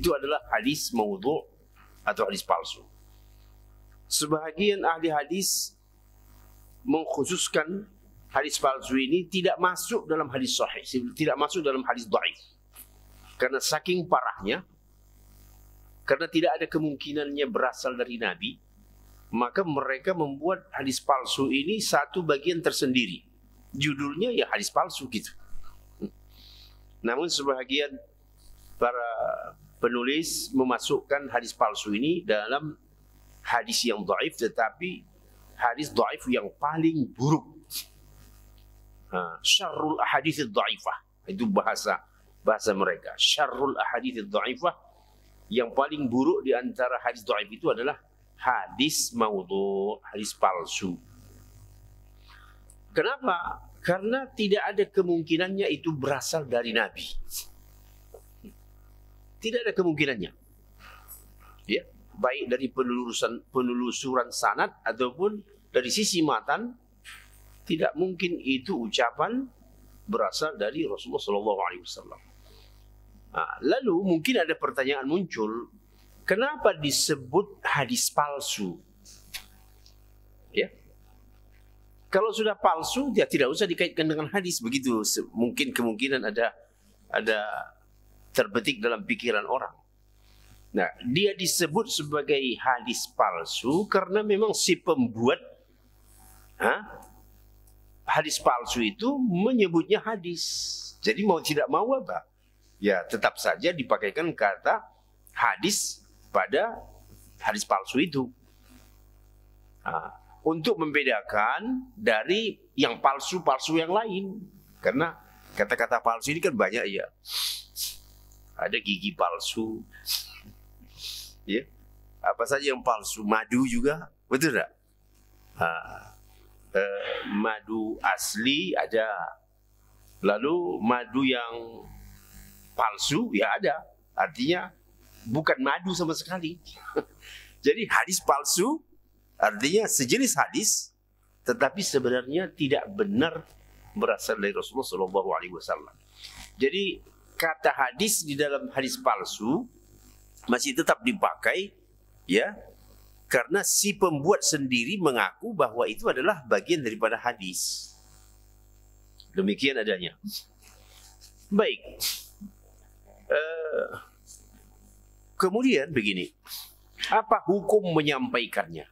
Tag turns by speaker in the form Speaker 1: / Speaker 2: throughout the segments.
Speaker 1: itu adalah hadis maudhu' atau hadis palsu. Sebahagian ahli hadis mengkhususkan hadis palsu ini tidak masuk dalam hadis sahih, tidak masuk dalam hadis dhaif. Karena saking parahnya, karena tidak ada kemungkinannya berasal dari Nabi, maka mereka membuat hadis palsu ini satu bagian tersendiri. Judulnya ya hadis palsu gitu. Namun sebahagian para penulis memasukkan hadis palsu ini dalam hadis yang dhaif, tetapi hadis dhaif yang paling buruk. Syarrul ahadits dhaifah, itu bahasa mereka. Syarrul ahadits dhaifah, yang paling buruk di antara hadis dhaif itu adalah hadis maudhu', hadis palsu. Kenapa? Karena tidak ada kemungkinannya itu berasal dari Nabi. Tidak ada kemungkinannya. Ya, baik dari penelusuran sanad ataupun dari sisi matan, tidak mungkin itu ucapan berasal dari Rasulullah SAW. Lalu mungkin ada pertanyaan muncul, kenapa disebut hadis palsu? Ya, kalau sudah palsu, dia tidak usah dikaitkan dengan hadis begitu. Mungkin kemungkinan ada terbetik dalam pikiran orang. Nah, dia disebut sebagai hadis palsu karena memang si pembuat hadis palsu itu menyebutnya hadis. Jadi mau tidak mau apa? Ya tetap saja dipakaikan kata hadis pada hadis palsu itu. Untuk membedakan dari yang palsu-palsu yang lain. Karena kata-kata palsu ini kan banyak ya. Ada gigi palsu. Ya. Apa saja yang palsu? Madu juga, betul tak? Madu asli ada. Lalu madu yang palsu ya ada. Artinya bukan madu sama sekali. Jadi hadis palsu artinya sejenis hadis, tetapi sebenarnya tidak benar berasal dari Rasulullah SAW. Jadi kata hadis di dalam hadis palsu masih tetap dipakai, ya, karena si pembuat sendiri mengaku bahwa itu adalah bagian daripada hadis. Demikian adanya. Baik. Kemudian begini. Apa hukum menyampaikannya?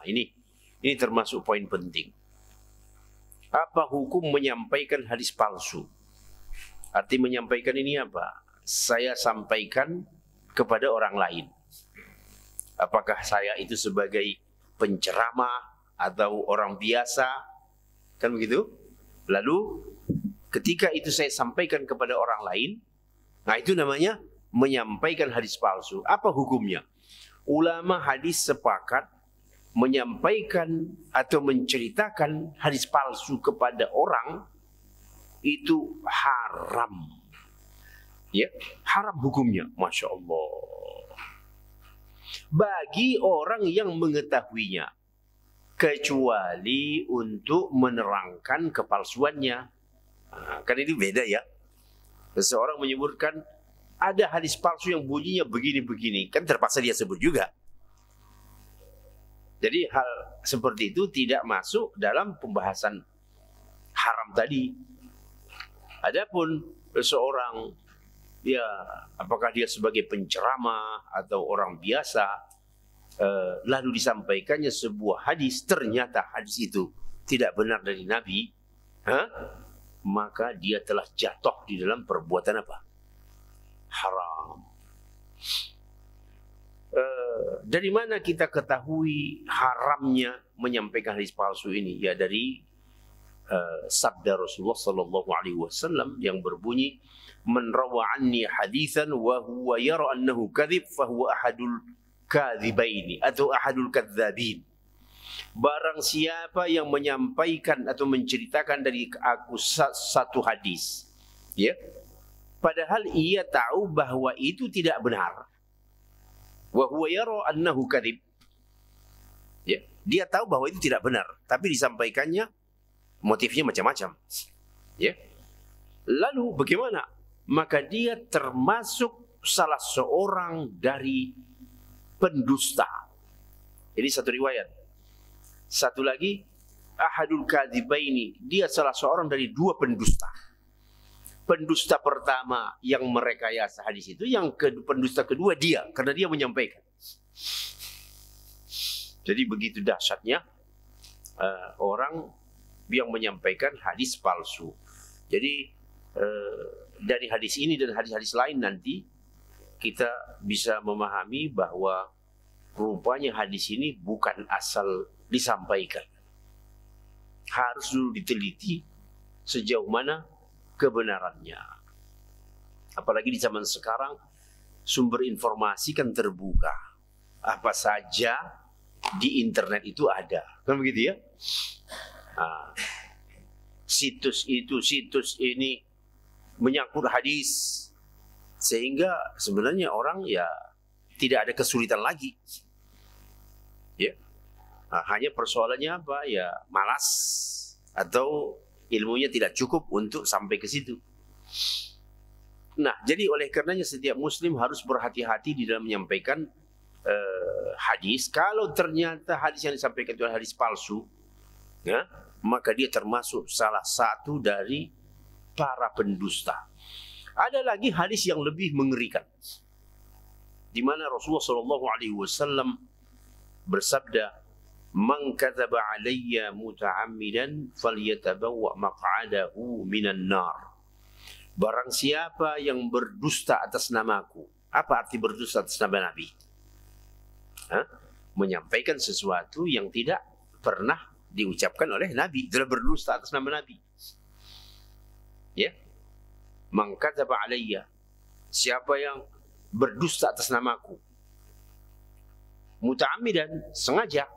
Speaker 1: Ini termasuk poin penting. Apa hukum menyampaikan hadis palsu? Arti menyampaikan ini apa? Saya sampaikan kepada orang lain. Apakah saya itu sebagai penceramah atau orang biasa? Kan begitu? Lalu ketika itu saya sampaikan kepada orang lain, nah itu namanya menyampaikan hadis palsu. Apa hukumnya? Ulama hadis sepakat menyampaikan atau menceritakan hadis palsu kepada orang itu haram. Ya, haram hukumnya, Masya Allah. Bagi orang yang mengetahuinya, kecuali untuk menerangkan kepalsuannya. Kan ini beda ya. Seseorang menyebutkan ada hadis palsu yang bunyinya begini-begini, kan terpaksa dia sebut juga. Jadi hal seperti itu tidak masuk dalam pembahasan haram tadi. Adapun seseorang, ya apakah dia sebagai penceramah atau orang biasa, lalu disampaikannya sebuah hadis, ternyata hadis itu tidak benar dari Nabi, maka dia telah jatuh di dalam perbuatan apa? Haram. Dari mana kita ketahui haramnya menyampaikan hadis palsu ini? Ya dari sabda Rasulullah sallallahu alaihi wasallam yang berbunyi, "Man rawa anni haditsan wa huwa yara annahu kadzib fa huwa ahadul kadzibaini atau ahadul kadzabin." Barang siapa yang menyampaikan atau menceritakan dari aku satu hadis, ya, padahal ia tahu bahwa itu tidak benar. Wa huwa yara annahu kadzib. Ya, dia tahu bahwa itu tidak benar, tapi disampaikannya motifnya macam-macam. Ya. Lalu bagaimana? Maka dia termasuk salah seorang dari pendusta. Ini satu riwayat. Satu lagi, ahadul kadzibaini, dia salah seorang dari dua pendusta. Pendusta pertama yang merekayasa hadis itu, yang pendusta kedua dia, karena dia menyampaikan. Jadi begitu dahsyatnya orang yang menyampaikan hadis palsu. Jadi dari hadis ini dan hadis-hadis lain nanti kita bisa memahami bahwa rupanya hadis ini bukan asal disampaikan. Harus dulu diteliti sejauh mana kebenarannya. Apalagi di zaman sekarang sumber informasi kan terbuka. Apa saja di internet itu ada. Kan begitu ya? Nah, situs itu, situs ini menyangkut hadis, sehingga sebenarnya orang ya tidak ada kesulitan lagi. Ya. Nah, hanya persoalannya apa? Ya malas atau ilmunya tidak cukup untuk sampai ke situ. Nah, jadi oleh karenanya setiap muslim harus berhati-hati di dalam menyampaikan hadis. Kalau ternyata hadis yang disampaikan itu adalah hadis palsu, ya, maka dia termasuk salah satu dari para pendusta. Ada lagi hadis yang lebih mengerikan, di mana Rasulullah SAW bersabda, "Man kadzaba alayya muta'ammidan falyatabawwa maq'adahu minan nar." Barang siapa yang berdusta atas namaku. Apa arti berdusta atas nama Nabi? Menyampaikan sesuatu yang tidak pernah diucapkan oleh Nabi. Itulah berdusta atas nama Nabi. Ya, man kadzaba alayya, siapa yang berdusta atas namaku, muta'ammidan, sengaja,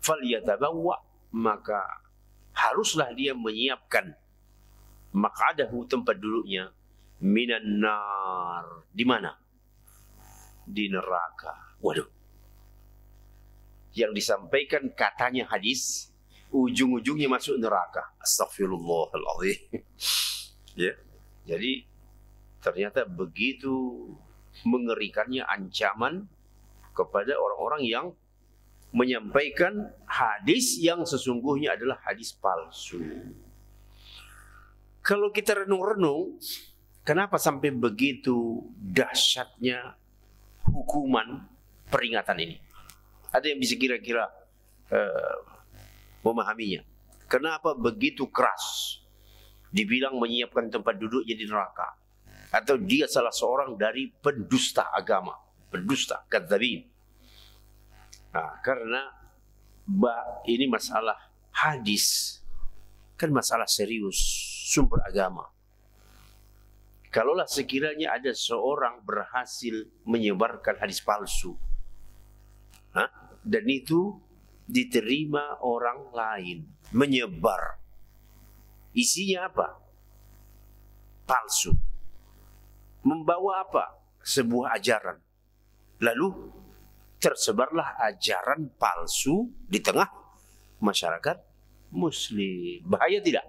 Speaker 1: falyatabawwa, maka haruslah dia menyiapkan maq'adahu, tempat duduknya, minan nar. Di mana? Di neraka. Waduh. Yang disampaikan katanya hadis, ujung-ujungnya masuk neraka. Astaghfirullahaladzim. Ya. Jadi ternyata begitu mengerikannya ancaman kepada orang-orang yang menyampaikan hadis yang sesungguhnya adalah hadis palsu. Kalau kita renung-renung, kenapa sampai begitu dahsyatnya hukuman peringatan ini? Ada yang bisa kira-kira memahaminya? Kenapa begitu keras dibilang menyiapkan tempat duduknya di neraka? Atau dia salah seorang dari pendusta agama, pendusta, kadzabin. Nah, karena ini masalah hadis, kan masalah serius, sumber agama. Kalaulah sekiranya ada seorang berhasil menyebarkan hadis palsu, dan itu diterima orang lain, menyebar, isinya apa? Palsu. Membawa apa? Sebuah ajaran. Lalu tersebarlah ajaran palsu di tengah masyarakat muslim. Bahaya tidak?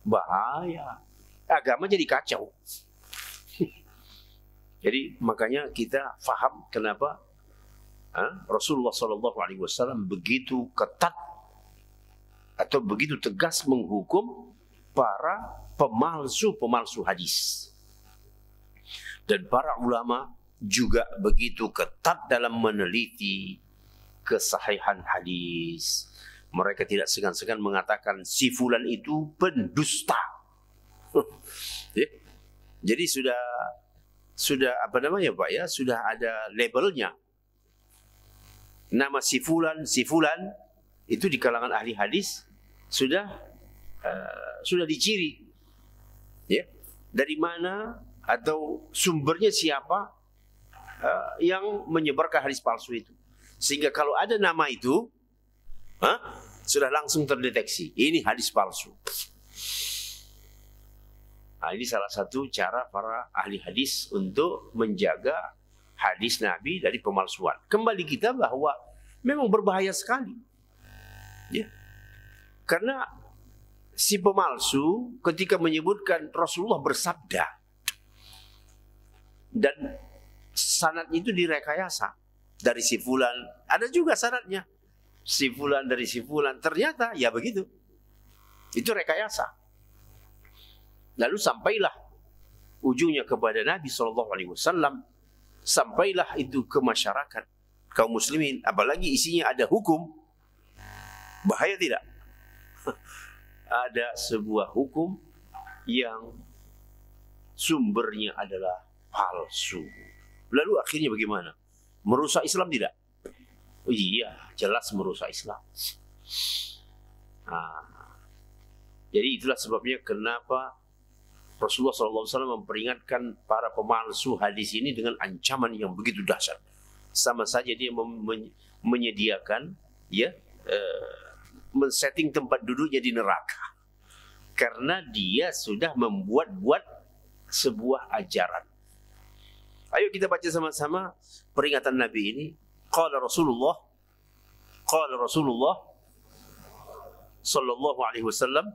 Speaker 1: Bahaya. Agama jadi kacau. Jadi makanya kita faham kenapa Rasulullah SAW begitu ketat atau begitu tegas menghukum para pemalsu hadis. Dan para ulama juga begitu ketat dalam meneliti kesahihan hadis. Mereka tidak segan-segan mengatakan si fulan itu pendusta. Jadi sudah apa namanya Pak ya, sudah ada labelnya. Nama si fulan itu di kalangan ahli hadis sudah diciri. Ya. Dari mana atau sumbernya siapa yang menyebarkan hadis palsu itu. Sehingga kalau ada nama itu sudah langsung terdeteksi ini hadis palsu. Nah, ini salah satu cara para ahli hadis untuk menjaga hadis Nabi dari pemalsuan. Kembali kita bahwa memang berbahaya sekali. Ya. Karena si pemalsu ketika menyebutkan Rasulullah bersabda, Dan sanad itu direkayasa dari si fulan, ada juga sanadnya si fulan dari si fulan, ternyata ya begitu, itu rekayasa. Lalu sampailah ujungnya kepada Nabi SAW, sampailah itu ke masyarakat kaum muslimin, apalagi isinya ada hukum, bahaya tidak? Ada sebuah hukum yang sumbernya adalah palsu. Lalu akhirnya bagaimana? Merusak Islam tidak? Oh iya, jelas merusak Islam. Jadi itulah sebabnya kenapa Rasulullah SAW memperingatkan para pemalsu hadis ini dengan ancaman yang begitu dahsyat. Sama saja dia menyediakan, ya, men-setting tempat duduknya di neraka, karena dia sudah membuat-buat sebuah ajaran. Ayo kita baca sama-sama peringatan Nabi ini. Qala Rasulullah sallallahu alaihi wasallam,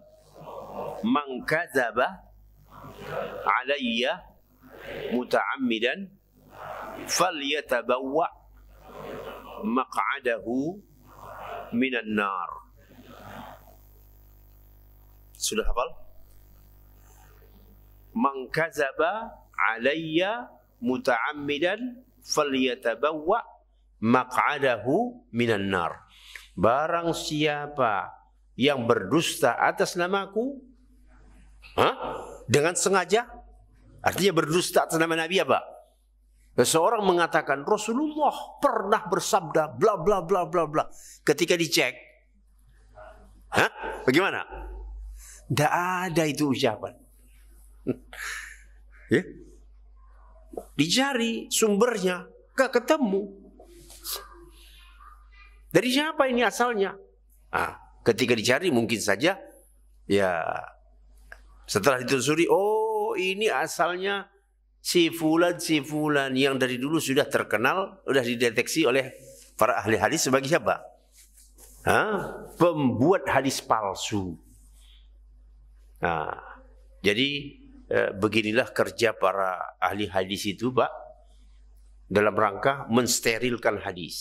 Speaker 1: man kadzaba alayya muta'ammidan falyatabawwa maq'adahu minan nar. Sudah hafal? Man kadzaba alayya muta'ammidan falyatabawwa maq'adahu minan nar. Barang siapa yang berdusta atas namaku, dengan sengaja, artinya berdusta atas nama Nabi apa? Seseorang mengatakan Rasulullah pernah bersabda bla bla bla bla bla. Ketika dicek, bagaimana? Tidak ada itu ucapan. Ya? Dicari sumbernya, gak ketemu. Dari siapa ini asalnya? Ketika dicari mungkin saja, ya setelah ditelusuri, oh ini asalnya si fulan yang dari dulu sudah terkenal, sudah dideteksi oleh para ahli hadis sebagai siapa? Pembuat hadis palsu. Jadi beginilah kerja para ahli hadis itu, Pak, dalam rangka mensterilkan hadis.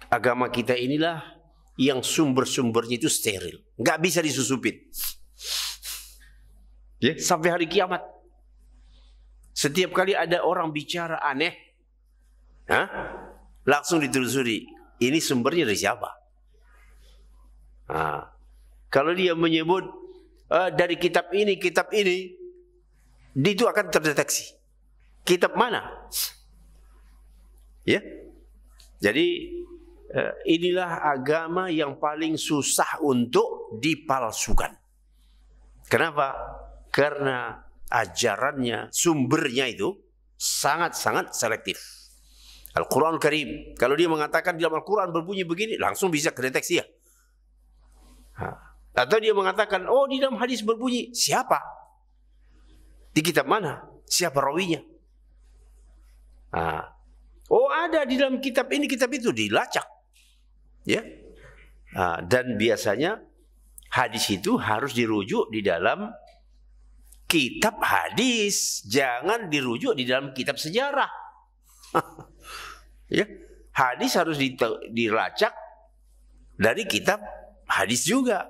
Speaker 1: Agama kita inilah yang sumber-sumbernya itu steril, nggak bisa disusupin. Ya, sampai hari kiamat. Setiap kali ada orang bicara aneh, langsung ditelusuri. Ini sumbernya dari siapa? Kalau dia menyebut dari kitab ini, itu akan terdeteksi. Kitab mana? Ya, jadi inilah agama yang paling susah untuk dipalsukan. Kenapa? Karena ajarannya, sumbernya itu sangat-sangat selektif. Al-Quran Karim, kalau dia mengatakan di dalam Al-Quran berbunyi begini, langsung bisa kedeteksi ya. Atau dia mengatakan, oh di dalam hadis berbunyi, siapa? Di kitab mana? Siapa rawinya? Oh ada di dalam kitab ini, kitab itu, dilacak. Ya, dan biasanya hadis itu harus dirujuk di dalam kitab hadis, jangan dirujuk di dalam kitab sejarah. Ya, hadis harus dilacak dari kitab hadis juga.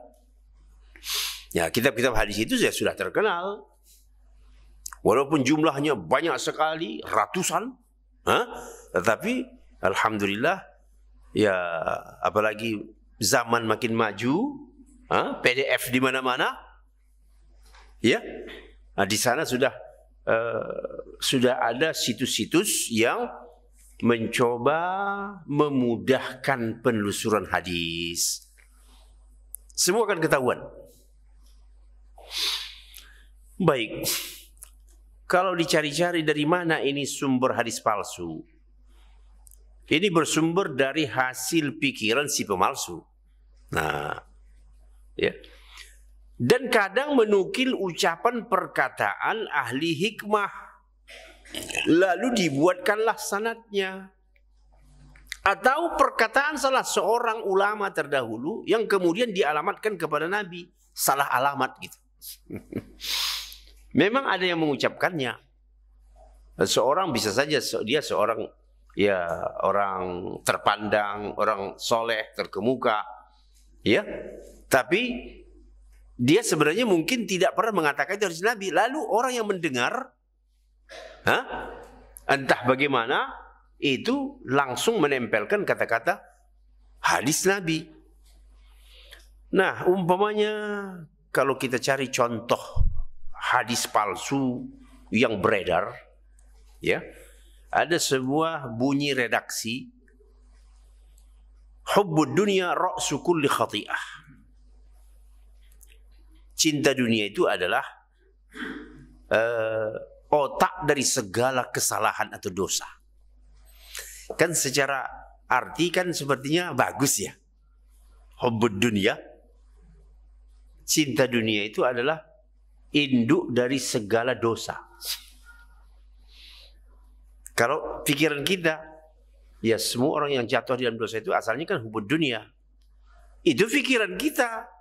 Speaker 1: Ya, kitab-kitab hadis itu sudah terkenal, walaupun jumlahnya banyak sekali, ratusan, tetapi alhamdulillah. Ya, apalagi zaman makin maju, PDF di mana-mana, ya, di sana sudah ada situs-situs yang mencoba memudahkan penelusuran hadis. Semua akan ketahuan. Baik, kalau dicari-cari dari mana ini sumber hadis palsu, ini bersumber dari hasil pikiran si pemalsu. Ya. Dan kadang menukil ucapan perkataan ahli hikmah, lalu dibuatkanlah sanadnya. Atau perkataan salah seorang ulama terdahulu yang kemudian dialamatkan kepada Nabi, salah alamat gitu. Memang ada yang mengucapkannya, Seorang bisa saja dia seorang ya orang terpandang, orang soleh, terkemuka, ya. Tapi dia sebenarnya mungkin tidak pernah mengatakan itu hadis Nabi. Lalu orang yang mendengar, entah bagaimana, itu langsung menempelkan kata-kata hadis Nabi. Nah, umpamanya kalau kita cari contoh hadis palsu yang beredar, ya, ada sebuah bunyi redaksi, hubbud dunya ra'su kulli khati'ah. Cinta dunia itu adalah otak dari segala kesalahan atau dosa. Kan secara arti kan sepertinya bagus ya. Hubbud dunya, cinta dunia itu adalah induk dari segala dosa. Kalau pikiran kita, ya semua orang yang jatuh di dalam dosa itu asalnya kan hubbud dunya. Itu pikiran kita.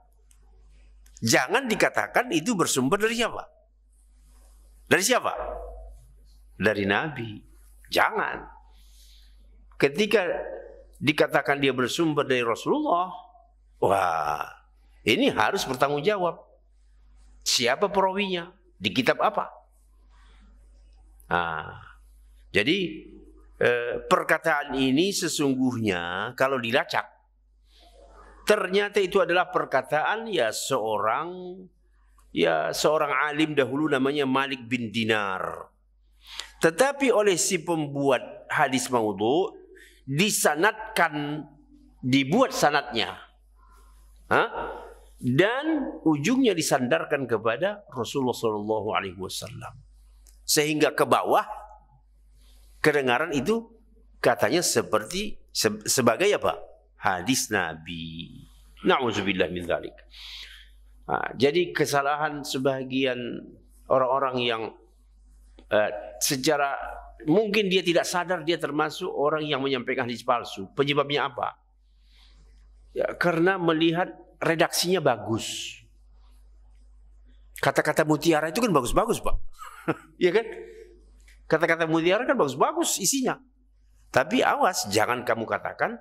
Speaker 1: Jangan dikatakan itu bersumber dari siapa? Dari siapa? Dari Nabi. Jangan. Ketika dikatakan dia bersumber dari Rasulullah, wah, ini harus bertanggung jawab. Siapa perawinya? Di kitab apa? Jadi perkataan ini sesungguhnya kalau dilacak, ternyata itu adalah perkataan seorang alim dahulu namanya Malik bin Dinar. Tetapi oleh si pembuat hadis maudhu disanadkan, dibuat sanadnya, dan ujungnya disandarkan kepada Rasulullah SAW, sehingga ke bawah kedengaran itu katanya seperti sebagai apa? Hadis Nabi. Na'udzubillah min dzalik. Jadi kesalahan sebagian orang-orang yang secara mungkin dia tidak sadar dia termasuk orang yang menyampaikan hadis palsu. Penyebabnya apa? Ya, karena melihat redaksinya bagus. Kata-kata mutiara itu kan bagus-bagus, Pak. Iya kan? Kata-kata mutiara kan bagus-bagus isinya. Tapi awas, jangan kamu katakan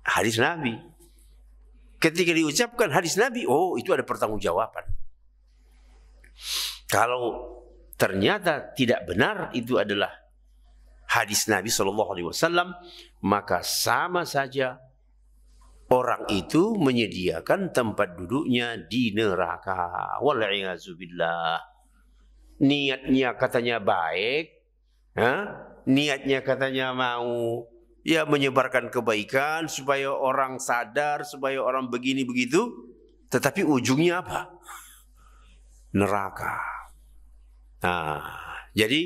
Speaker 1: hadis Nabi. Ketika diucapkan hadis Nabi, oh itu ada pertanggungjawaban. Kalau ternyata tidak benar itu adalah hadis Nabi SAW, maka sama saja orang itu menyediakan tempat duduknya di neraka. Wal'iyazubillah. Niatnya katanya baik, niatnya katanya mau ya menyebarkan kebaikan supaya orang sadar, supaya orang begini begitu, tetapi ujungnya apa? Neraka. Jadi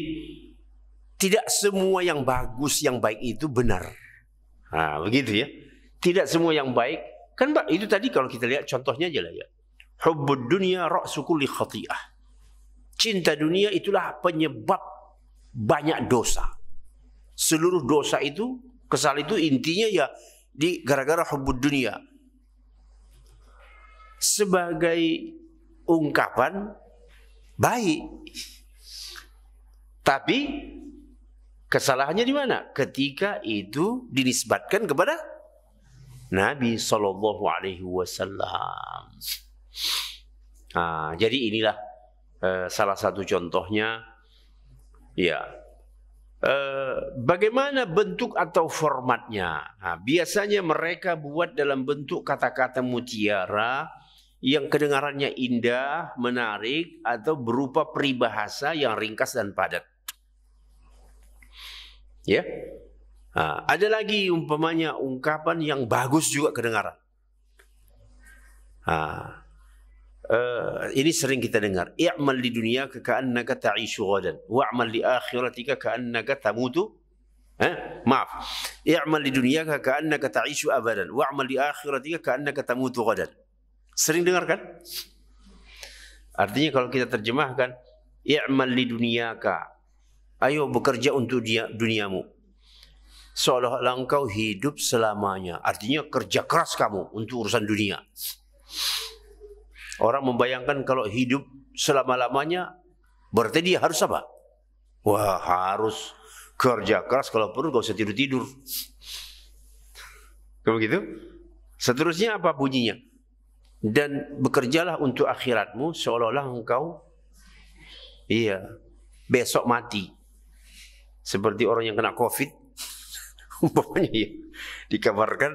Speaker 1: tidak semua yang bagus, yang baik itu benar. Begitu ya. Tidak semua yang baik. Kan itu tadi kalau kita lihat contohnya aja lah ya. Hubbud dunya ra'su kulli khati'ah. Cinta dunia itulah penyebab banyak dosa. Seluruh dosa itu, kesal itu intinya ya di gara-gara hubbud dunia. Sebagai ungkapan baik. Tapi kesalahannya di mana? Ketika itu dinisbatkan kepada Nabi SAW. Jadi inilah salah satu contohnya. Ya. Bagaimana bentuk atau formatnya? Biasanya mereka buat dalam bentuk kata-kata mutiara yang kedengarannya indah, menarik, atau berupa peribahasa yang ringkas dan padat. Ya, ada lagi umpamanya ungkapan yang bagus juga kedengaran. Ini sering kita dengar. I'mal di dunia ka'annaka ta'ishu ghadan, wa'mal li akhiratika ka'annaka tamutu. Maaf. I'mal di dunia ka'annaka ta'ishu abadan, wa'mal li akhiratika ka'annaka tamutu ghadan. Sering dengar kan? Artinya kalau kita terjemahkan, i'mal li dunyaka, ayo bekerja untuk duniamu, seolah-olah engkau hidup selamanya. Artinya kerja keras kamu untuk urusan dunia. Orang membayangkan kalau hidup selama-lamanya berarti dia harus apa? Wah, harus kerja keras, kalau perlu gak usah tidur-tidur. Kalau begitu. Seterusnya apa bunyinya? Dan bekerjalah untuk akhiratmu seolah-olah engkau besok mati. Seperti orang yang kena COVID. Umpamanya ya, dikabarkan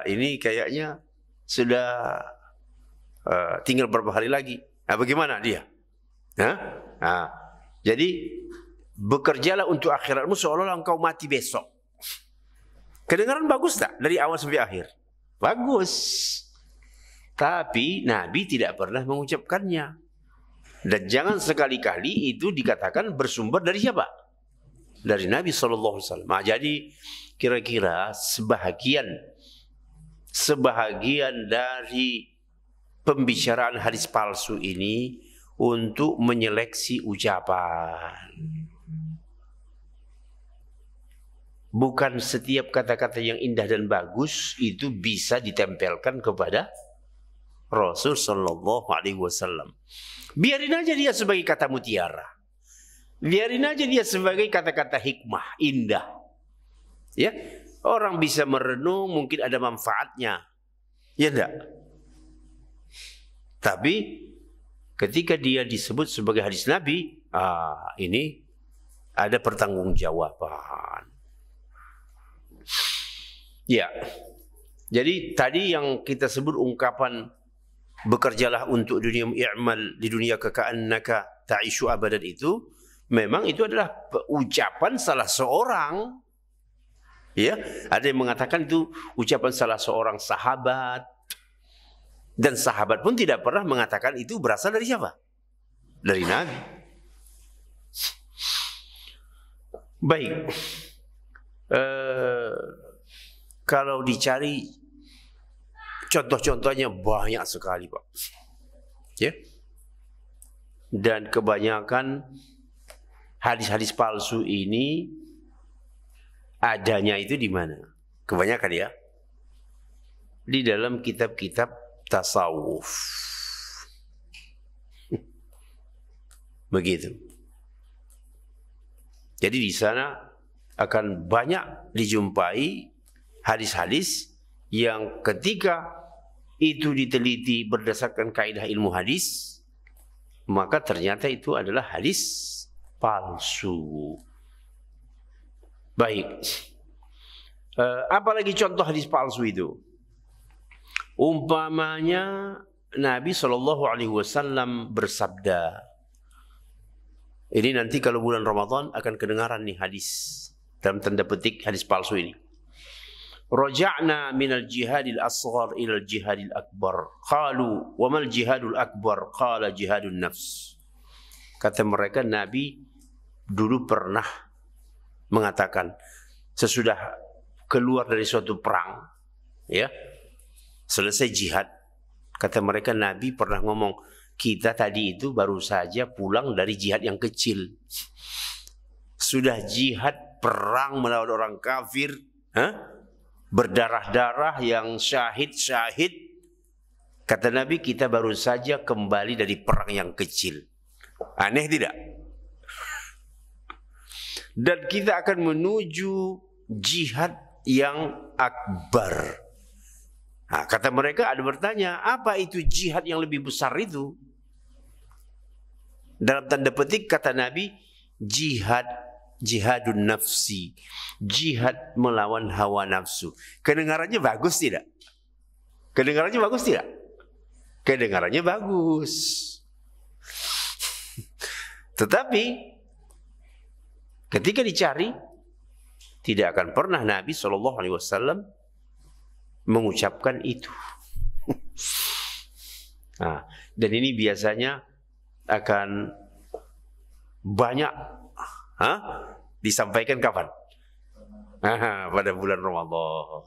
Speaker 1: ini kayaknya sudah tinggal beberapa hari lagi. Nah, bagaimana dia? Jadi bekerjalah untuk akhiratmu seolah-olah engkau mati besok. Kedengaran bagus tak dari awal sampai akhir? Bagus. Tapi Nabi tidak pernah mengucapkannya. Dan jangan sekali-kali itu dikatakan bersumber dari siapa? Dari Nabi SAW. Nah, jadi kira-kira sebahagian dari pembicaraan hadis palsu ini untuk menyeleksi ucapan. Bukan setiap kata-kata yang indah dan bagus itu bisa ditempelkan kepada Rasul Sallallahu Alaihi Wasallam. Biarin aja dia sebagai kata mutiara. Biarin aja dia sebagai kata-kata hikmah, indah. Ya, orang bisa merenung, mungkin ada manfaatnya. Ya enggak? Tapi ketika dia disebut sebagai hadis Nabi, ini ada pertanggungjawaban. Ya. Jadi tadi yang kita sebut ungkapan bekerjalah untuk dunia i'mal di dunia keka'annaka ta'ishu abadan itu, memang itu adalah ucapan salah seorang. Ya, ada yang mengatakan itu ucapan salah seorang sahabat. Dan sahabat pun tidak pernah mengatakan itu berasal dari siapa? Dari Nabi. Baik. Kalau dicari contoh-contohnya banyak sekali, Pak. Ya. Dan kebanyakan hadis-hadis palsu ini adanya itu di mana? Kebanyakan ya. Di dalam kitab-kitab tasawuf. Begitu. Jadi di sana akan banyak dijumpai hadis-hadis yang ketika itu diteliti berdasarkan kaidah ilmu hadis, maka ternyata itu adalah hadis palsu. Baik. Apalagi contoh hadis palsu itu? Umpamanya Nabi SAW bersabda, ini nanti kalau bulan Ramadan akan kedengaran nih hadis, dalam tanda petik hadis palsu ini. Raja'na minal jihadil asghar ilal jihadil akbar. Qalu wa mal jihadul akbar? Qala jihadun nafs. Kata mereka, Nabi dulu pernah mengatakan sesudah keluar dari suatu perang, ya, selesai jihad, kata mereka Nabi pernah ngomong, kita tadi itu baru saja pulang dari jihad yang kecil. Sudah jihad perang melawan orang kafir, berdarah-darah yang syahid-syahid. Kata Nabi, kita baru saja kembali dari perang yang kecil. Aneh tidak? Dan kita akan menuju jihad yang akbar. Nah, kata mereka, ada bertanya, apa itu jihad yang lebih besar itu? Dalam tanda petik kata Nabi, jihadun nafsi, jihad melawan hawa nafsu. Kedengarannya bagus tidak? Kedengarannya bagus tidak? Kedengarannya bagus. Tetapi ketika dicari, tidak akan pernah Nabi SAW mengucapkan itu. Nah, dan ini biasanya akan banyak disampaikan kapan? Pada bulan Ramadan.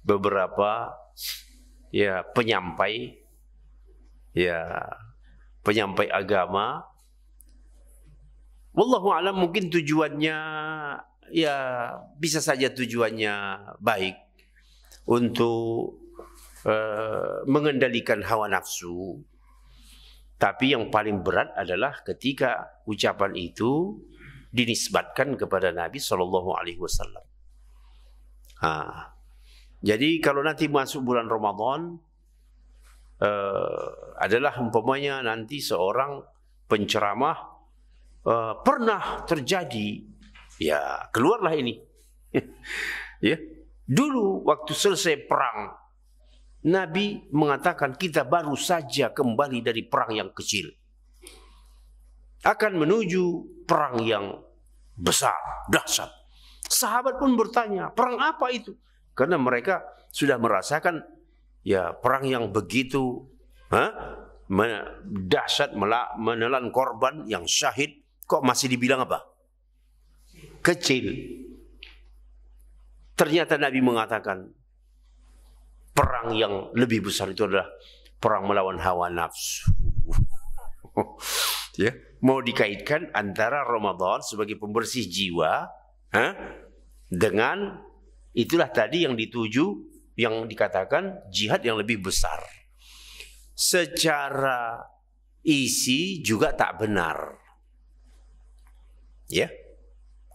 Speaker 1: Beberapa penyampai agama, wallahu a'lam, mungkin tujuannya bisa saja tujuannya baik untuk mengendalikan hawa nafsu. Tapi yang paling berat adalah ketika ucapan itu dinisbatkan kepada Nabi Shallallahu Alaihi Wasallam. Jadi kalau nanti masuk bulan Ramadan, adalah umpamanya nanti seorang penceramah pernah terjadi, ya keluarlah ini. Ya, dulu waktu selesai perang, Nabi mengatakan kita baru saja kembali dari perang yang kecil, akan menuju perang yang besar, dahsyat. Sahabat pun bertanya, perang apa itu? Karena mereka sudah merasakan ya perang yang begitu dahsyat, menelan korban yang syahid, kok masih dibilang apa? Kecil. Ternyata Nabi mengatakan perang yang lebih besar itu adalah perang melawan hawa nafsu. Ya, mau dikaitkan antara Ramadan sebagai pembersih jiwa dengan itulah tadi yang dituju, yang dikatakan jihad yang lebih besar. Secara isi juga tak benar. Ya,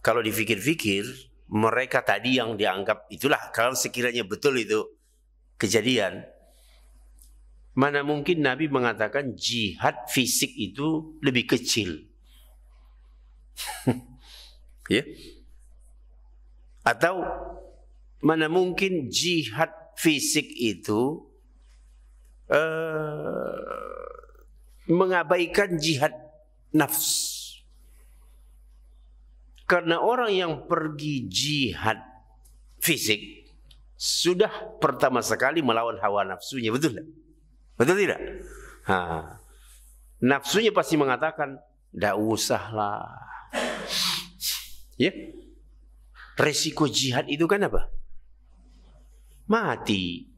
Speaker 1: kalau dipikir-pikir, mereka tadi yang dianggap itulah, kalau sekiranya betul itu kejadian, mana mungkin Nabi mengatakan jihad fisik itu lebih kecil. Ya, atau mana mungkin jihad fisik itu mengabaikan jihad nafs. Karena orang yang pergi jihad fisik sudah pertama sekali melawan hawa nafsunya, betul tidak? Betul tidak? Nafsunya pasti mengatakan, tidak usahlah. Ya, resiko jihad itu kan apa? Mati.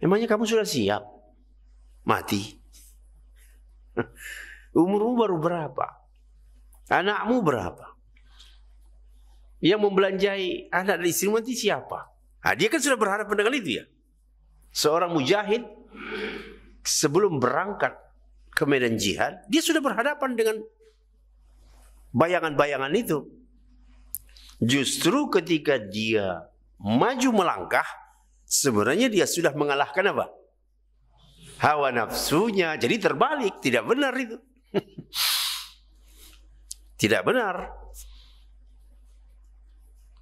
Speaker 1: Emangnya kamu sudah siap mati? Umurmu baru berapa? Anakmu berapa? Yang membelanjai anak dan istrimu nanti siapa? Dia kan sudah berhadapan dengan itu ya. Seorang mujahid sebelum berangkat ke medan jihad, dia sudah berhadapan dengan bayangan-bayangan itu. Justru ketika dia maju melangkah, sebenarnya dia sudah mengalahkan apa? Hawa nafsunya. Jadi terbalik, tidak benar itu. Tidak benar.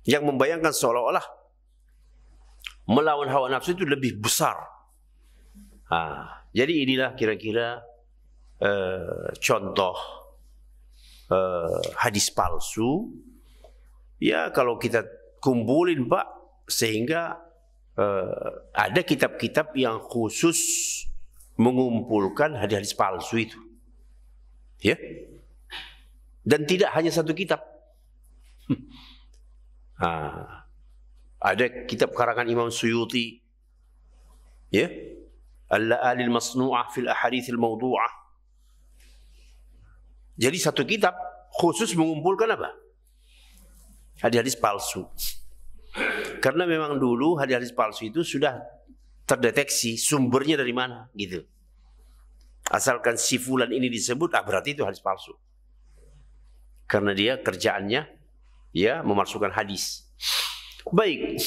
Speaker 1: Yang membayangkan seolah-olah melawan hawa nafsu itu lebih besar. Jadi inilah kira-kira contoh hadis palsu. Ya kalau kita kumpulin Pak, sehingga ada kitab-kitab yang khusus mengumpulkan hadis-hadis palsu itu. Ya. Dan tidak hanya satu kitab. Ada kitab karangan Imam Suyuti, ya, Al-La'alil Masnu'ah fil Ahadithil Mawdu'ah. Jadi satu kitab khusus mengumpulkan apa? Hadis-hadis palsu. Karena memang dulu hadis-hadis palsu itu sudah terdeteksi sumbernya dari mana, gitu. Asalkan si fulan ini disebut, berarti itu hadis palsu. Karena dia kerjaannya ya memalsukan hadis. Baik,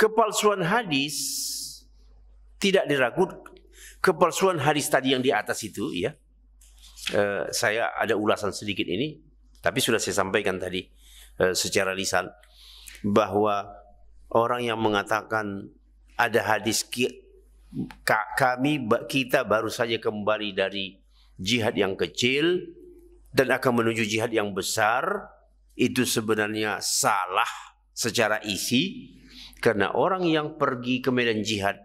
Speaker 1: kepalsuan hadis tidak diragukan. Kepalsuan hadis tadi yang di atas itu ya, saya ada ulasan sedikit ini, tapi sudah saya sampaikan tadi secara lisan, bahwa orang yang mengatakan ada hadis kita baru saja kembali dari jihad yang kecil dan akan menuju jihad yang besar, itu sebenarnya salah secara isi, karena orang yang pergi ke medan jihad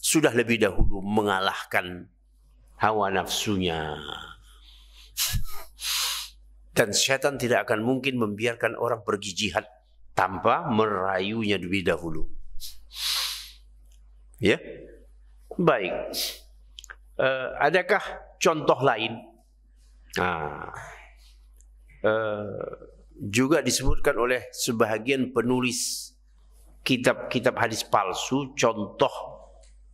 Speaker 1: sudah lebih dahulu mengalahkan hawa nafsunya. Dan syaitan tidak akan mungkin membiarkan orang pergi jihad tanpa merayunya lebih dahulu. Ya, baik. Adakah contoh lain? Juga disebutkan oleh sebahagian penulis kitab-kitab hadis palsu, contoh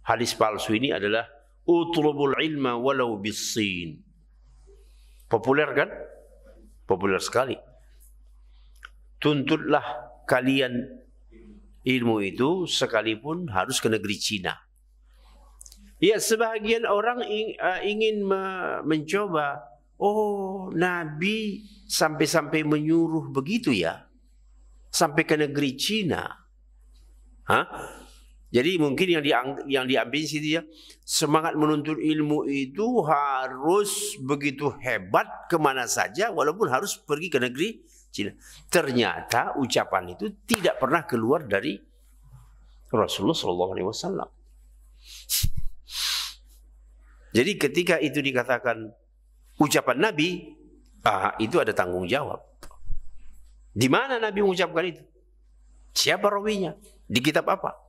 Speaker 1: hadis palsu ini adalah utlubul ilma walau bis-Sin. Populer kan? Populer sekali. Tuntutlah kalian ilmu itu sekalipun harus ke negeri Cina. Ya, sebahagian orang ingin mencoba. Oh, Nabi sampai-sampai menyuruh begitu ya, sampai ke negeri Cina. Hah? Jadi mungkin yang diambil situ ya, semangat menuntut ilmu itu harus begitu hebat kemana saja, walaupun harus pergi ke negeri Cina. Ternyata ucapan itu tidak pernah keluar dari Rasulullah SAW. Jadi ketika itu dikatakan ucapan Nabi, itu ada tanggung jawab. Di mana Nabi mengucapkan itu? Siapa rawinya? Di kitab apa?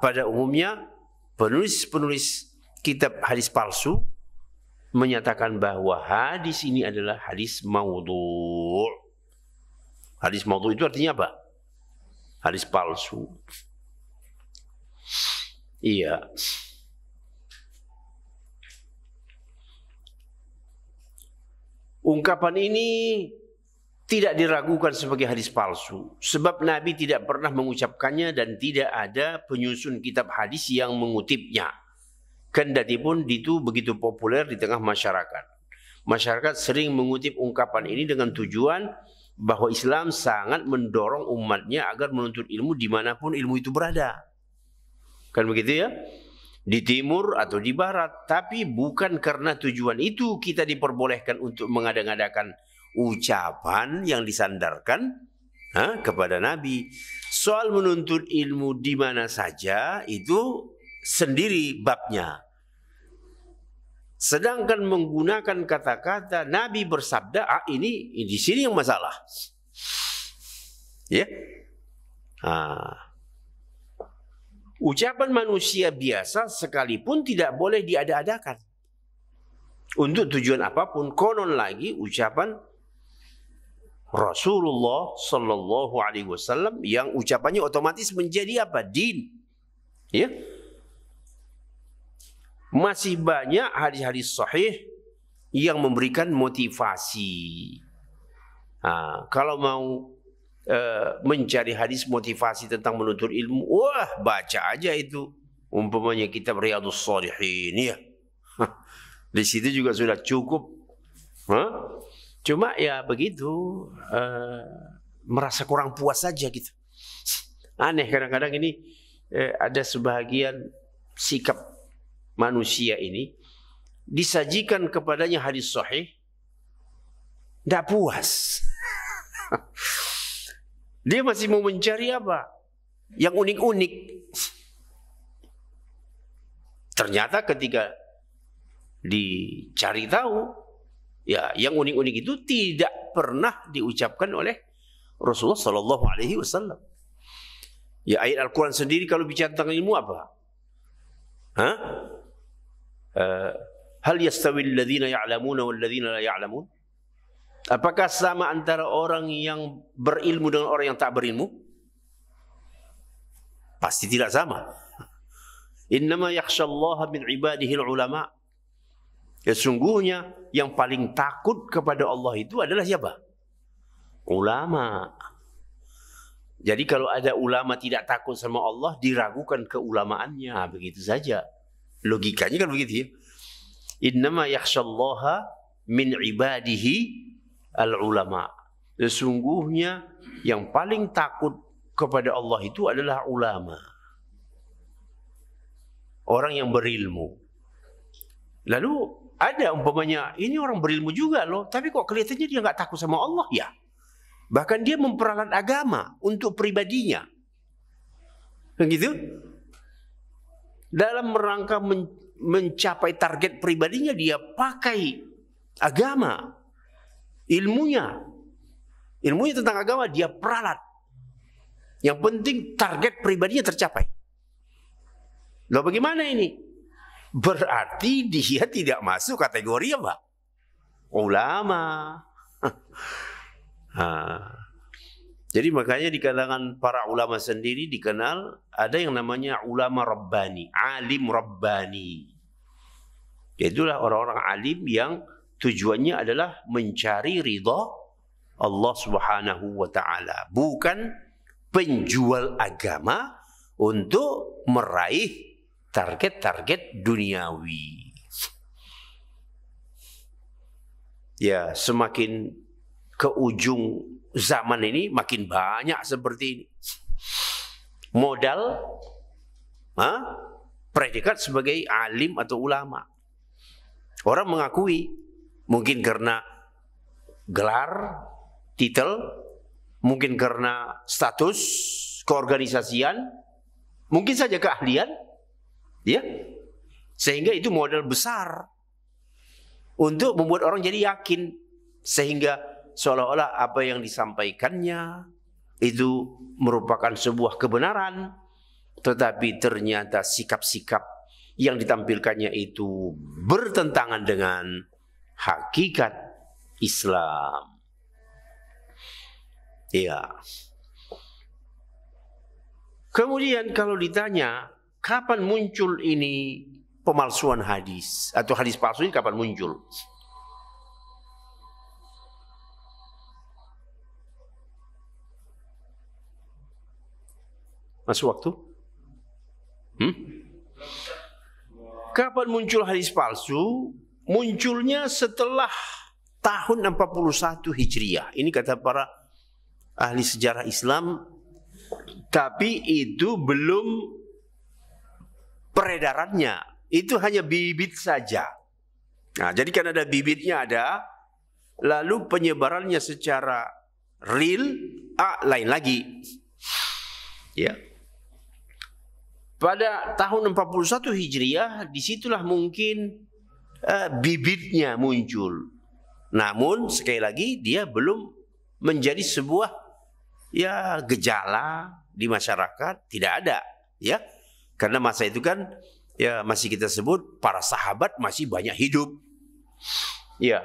Speaker 1: Pada umumnya penulis-penulis kitab hadis palsu menyatakan bahwa hadis ini adalah hadis maudhu'. Hadis maudhu' itu artinya apa? Hadis palsu. Iya. Ungkapan ini tidak diragukan sebagai hadis palsu, sebab Nabi tidak pernah mengucapkannya dan tidak ada penyusun kitab hadis yang mengutipnya. Kendati pun itu begitu populer di tengah masyarakat. Masyarakat sering mengutip ungkapan ini dengan tujuan bahwa Islam sangat mendorong umatnya agar menuntut ilmu dimanapun ilmu itu berada. Kan begitu ya? Di timur atau di barat. Tapi bukan karena tujuan itu kita diperbolehkan untuk mengada-ngadakan ucapan yang disandarkan kepada Nabi. Soal menuntut ilmu di mana saja itu sendiri babnya. Sedangkan menggunakan kata-kata Nabi bersabda, ini di sini yang masalah. Ya. Ucapan manusia biasa sekalipun tidak boleh diada-adakan untuk tujuan apapun. Konon lagi ucapan Rasulullah Sallallahu Alaihi Wasallam yang ucapannya otomatis menjadi apa? Din. Ya. Masih banyak hadis-hadis sahih yang memberikan motivasi. Kalau mau mencari hadis motivasi tentang menuntut ilmu, wah baca aja itu. Umpamanya kitab Riyadhus Shalihin ya. Di situ juga sudah cukup. Cuma ya begitu, merasa kurang puas saja gitu. Aneh kadang-kadang ini ada sebahagian sikap manusia ini disajikan kepadanya hadis sahih, tidak puas. Dia masih mau mencari apa? Yang unik-unik. Ternyata ketika dicari tahu, ya yang unik-unik itu tidak pernah diucapkan oleh Rasulullah Sallallahu Alaihi Wasallam. Ya ayat Al-Quran sendiri kalau bicara tentang ilmu apa? Hal yastawi alladhina ya'lamuna wal ladzina la ya'lamun? Apakah sama antara orang yang berilmu dengan orang yang tak berilmu? Pasti tidak sama. Innama yakhshallaha min ibadihil ulama. Sesungguhnya yang paling takut kepada Allah itu adalah siapa? Ulama. Jadi kalau ada ulama tidak takut sama Allah, diragukan keulamaannya. Begitu saja. Logikanya kan begitu ya. Innama yakhshallaha min ibadihi al-ulama. Sesungguhnya yang paling takut kepada Allah itu adalah ulama. Orang yang berilmu. Lalu ada umpamanya, ini orang berilmu juga loh, tapi kok kelihatannya dia nggak takut sama Allah ya. Bahkan dia memperalat agama untuk pribadinya. Begitu? Dalam rangka mencapai target pribadinya dia pakai agama. Ilmunya tentang agama dia peralat. Yang penting target pribadinya tercapai. Loh bagaimana ini? Berarti dia tidak masuk kategori apa? Ulama. Jadi makanya di kalangan para ulama sendiri dikenal ada yang namanya ulama Rabbani, alim Rabbani. Yaitulah orang-orang alim yang tujuannya adalah mencari ridha Allah Subhanahu wa taala, bukan penjual agama untuk meraih target-target duniawi. Ya, semakin ke ujung zaman ini makin banyak seperti ini. Modal predikat sebagai alim atau ulama. Orang mengakui mungkin karena gelar, titel, mungkin karena status keorganisasian, mungkin saja keahlian, ya, sehingga itu modal besar untuk membuat orang jadi yakin, sehingga seolah-olah apa yang disampaikannya itu merupakan sebuah kebenaran, tetapi ternyata sikap-sikap yang ditampilkannya itu bertentangan dengan hakikat Islam. Ya. Kemudian kalau ditanya kapan muncul ini pemalsuan hadis atau hadis palsu ini kapan muncul? Masuk waktu? Kapan muncul hadis palsu? Munculnya setelah tahun 41 Hijriah. Ini kata para ahli sejarah Islam. Tapi itu belum peredarannya. Itu hanya bibit saja. Nah, jadi kan ada bibitnya ada, lalu penyebarannya secara real, lain lagi. Ya. Pada tahun 41 Hijriah, disitulah mungkin bibitnya muncul. Namun sekali lagi dia belum menjadi sebuah gejala di masyarakat, tidak ada, ya. Karena masa itu kan ya masih kita sebut para sahabat masih banyak hidup. Ya.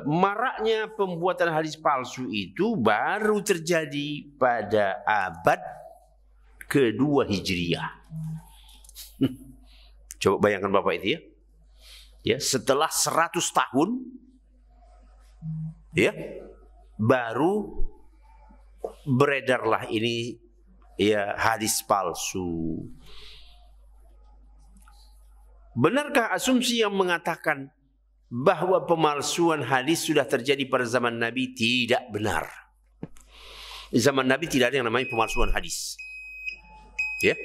Speaker 1: Maraknya pembuatan hadis palsu itu baru terjadi pada abad kedua Hijriah. Coba bayangkan Bapak itu ya. Ya, setelah 100 tahun ya baru beredarlah ini ya hadis palsu. Benarkah asumsi yang mengatakan bahwa pemalsuan hadis sudah terjadi pada zaman Nabi? Tidak benar. Di zaman Nabi tidak ada yang namanya pemalsuan hadis. Ya,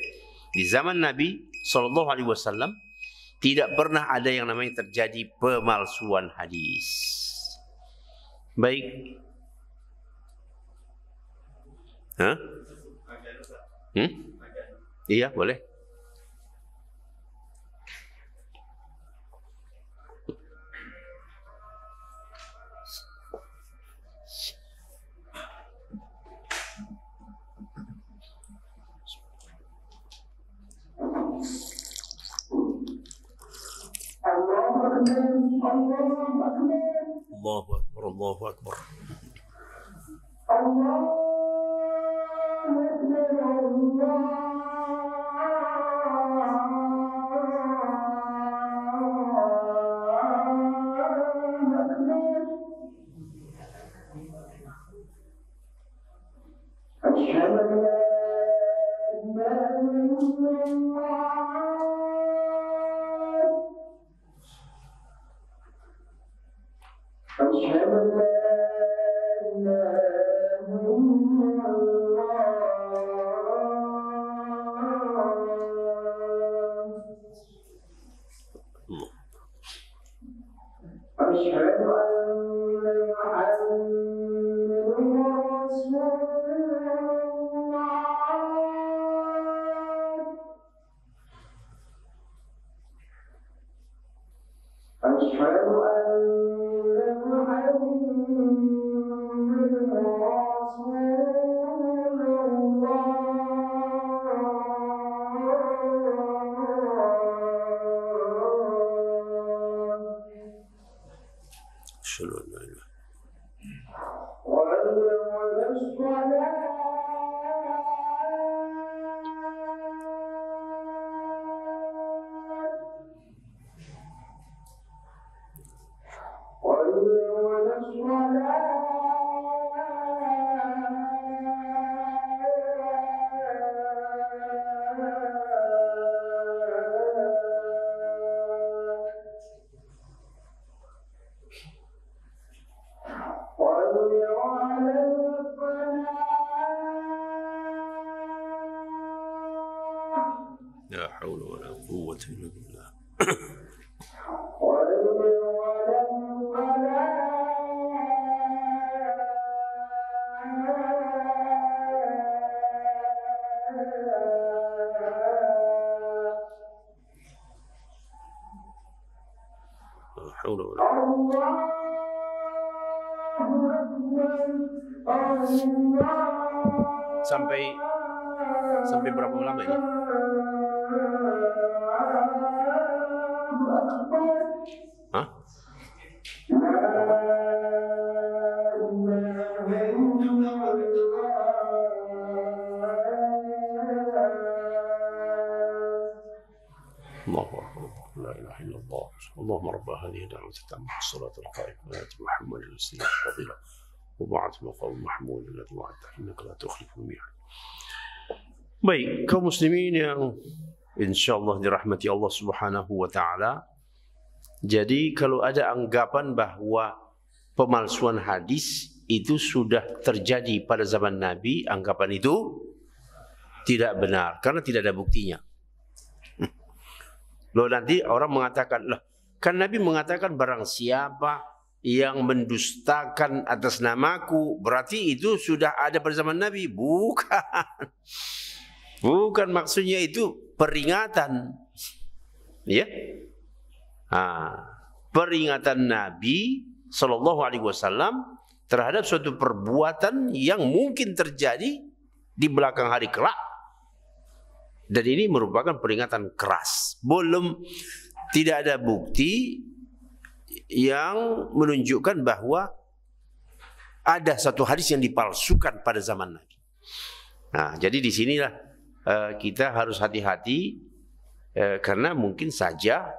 Speaker 1: di zaman Nabi SAW tidak pernah ada yang namanya terjadi pemalsuan hadis. Baik. Iya, boleh. Allahu Akbar, Allahu Akbar. لا حول ولا قوة إلا بالله. لا حول ولا قوة. Sampai berapa lama ini? Hah? الله أكبر لا إله إلا الله اللهم رب هذه الدعوة التامة الصلاة القائمة آت محمد الوسيلة الفضيلة وبعث مقام محمود الذي وعدته إنك لا تخلف الميعاد. Baik, kaum muslimin yang insyaallah dirahmati Allah Subhanahu wa taala. Jadi kalau ada anggapan bahwa pemalsuan hadis itu sudah terjadi pada zaman Nabi, anggapan itu tidak benar karena tidak ada buktinya. Loh, nanti orang mengatakan, "Lah, kan Nabi mengatakan barang siapa yang mendustakan atas namaku, berarti itu sudah ada pada zaman Nabi." Bukan. Bukan, maksudnya itu peringatan. Ya. Peringatan Nabi sallallahu alaihi wasallam terhadap suatu perbuatan yang mungkin terjadi di belakang hari kelak. Dan ini merupakan peringatan keras. Tidak ada bukti yang menunjukkan bahwa ada satu hadis yang dipalsukan pada zaman Nabi. Nah, jadi di sinilah kita harus hati-hati karena mungkin saja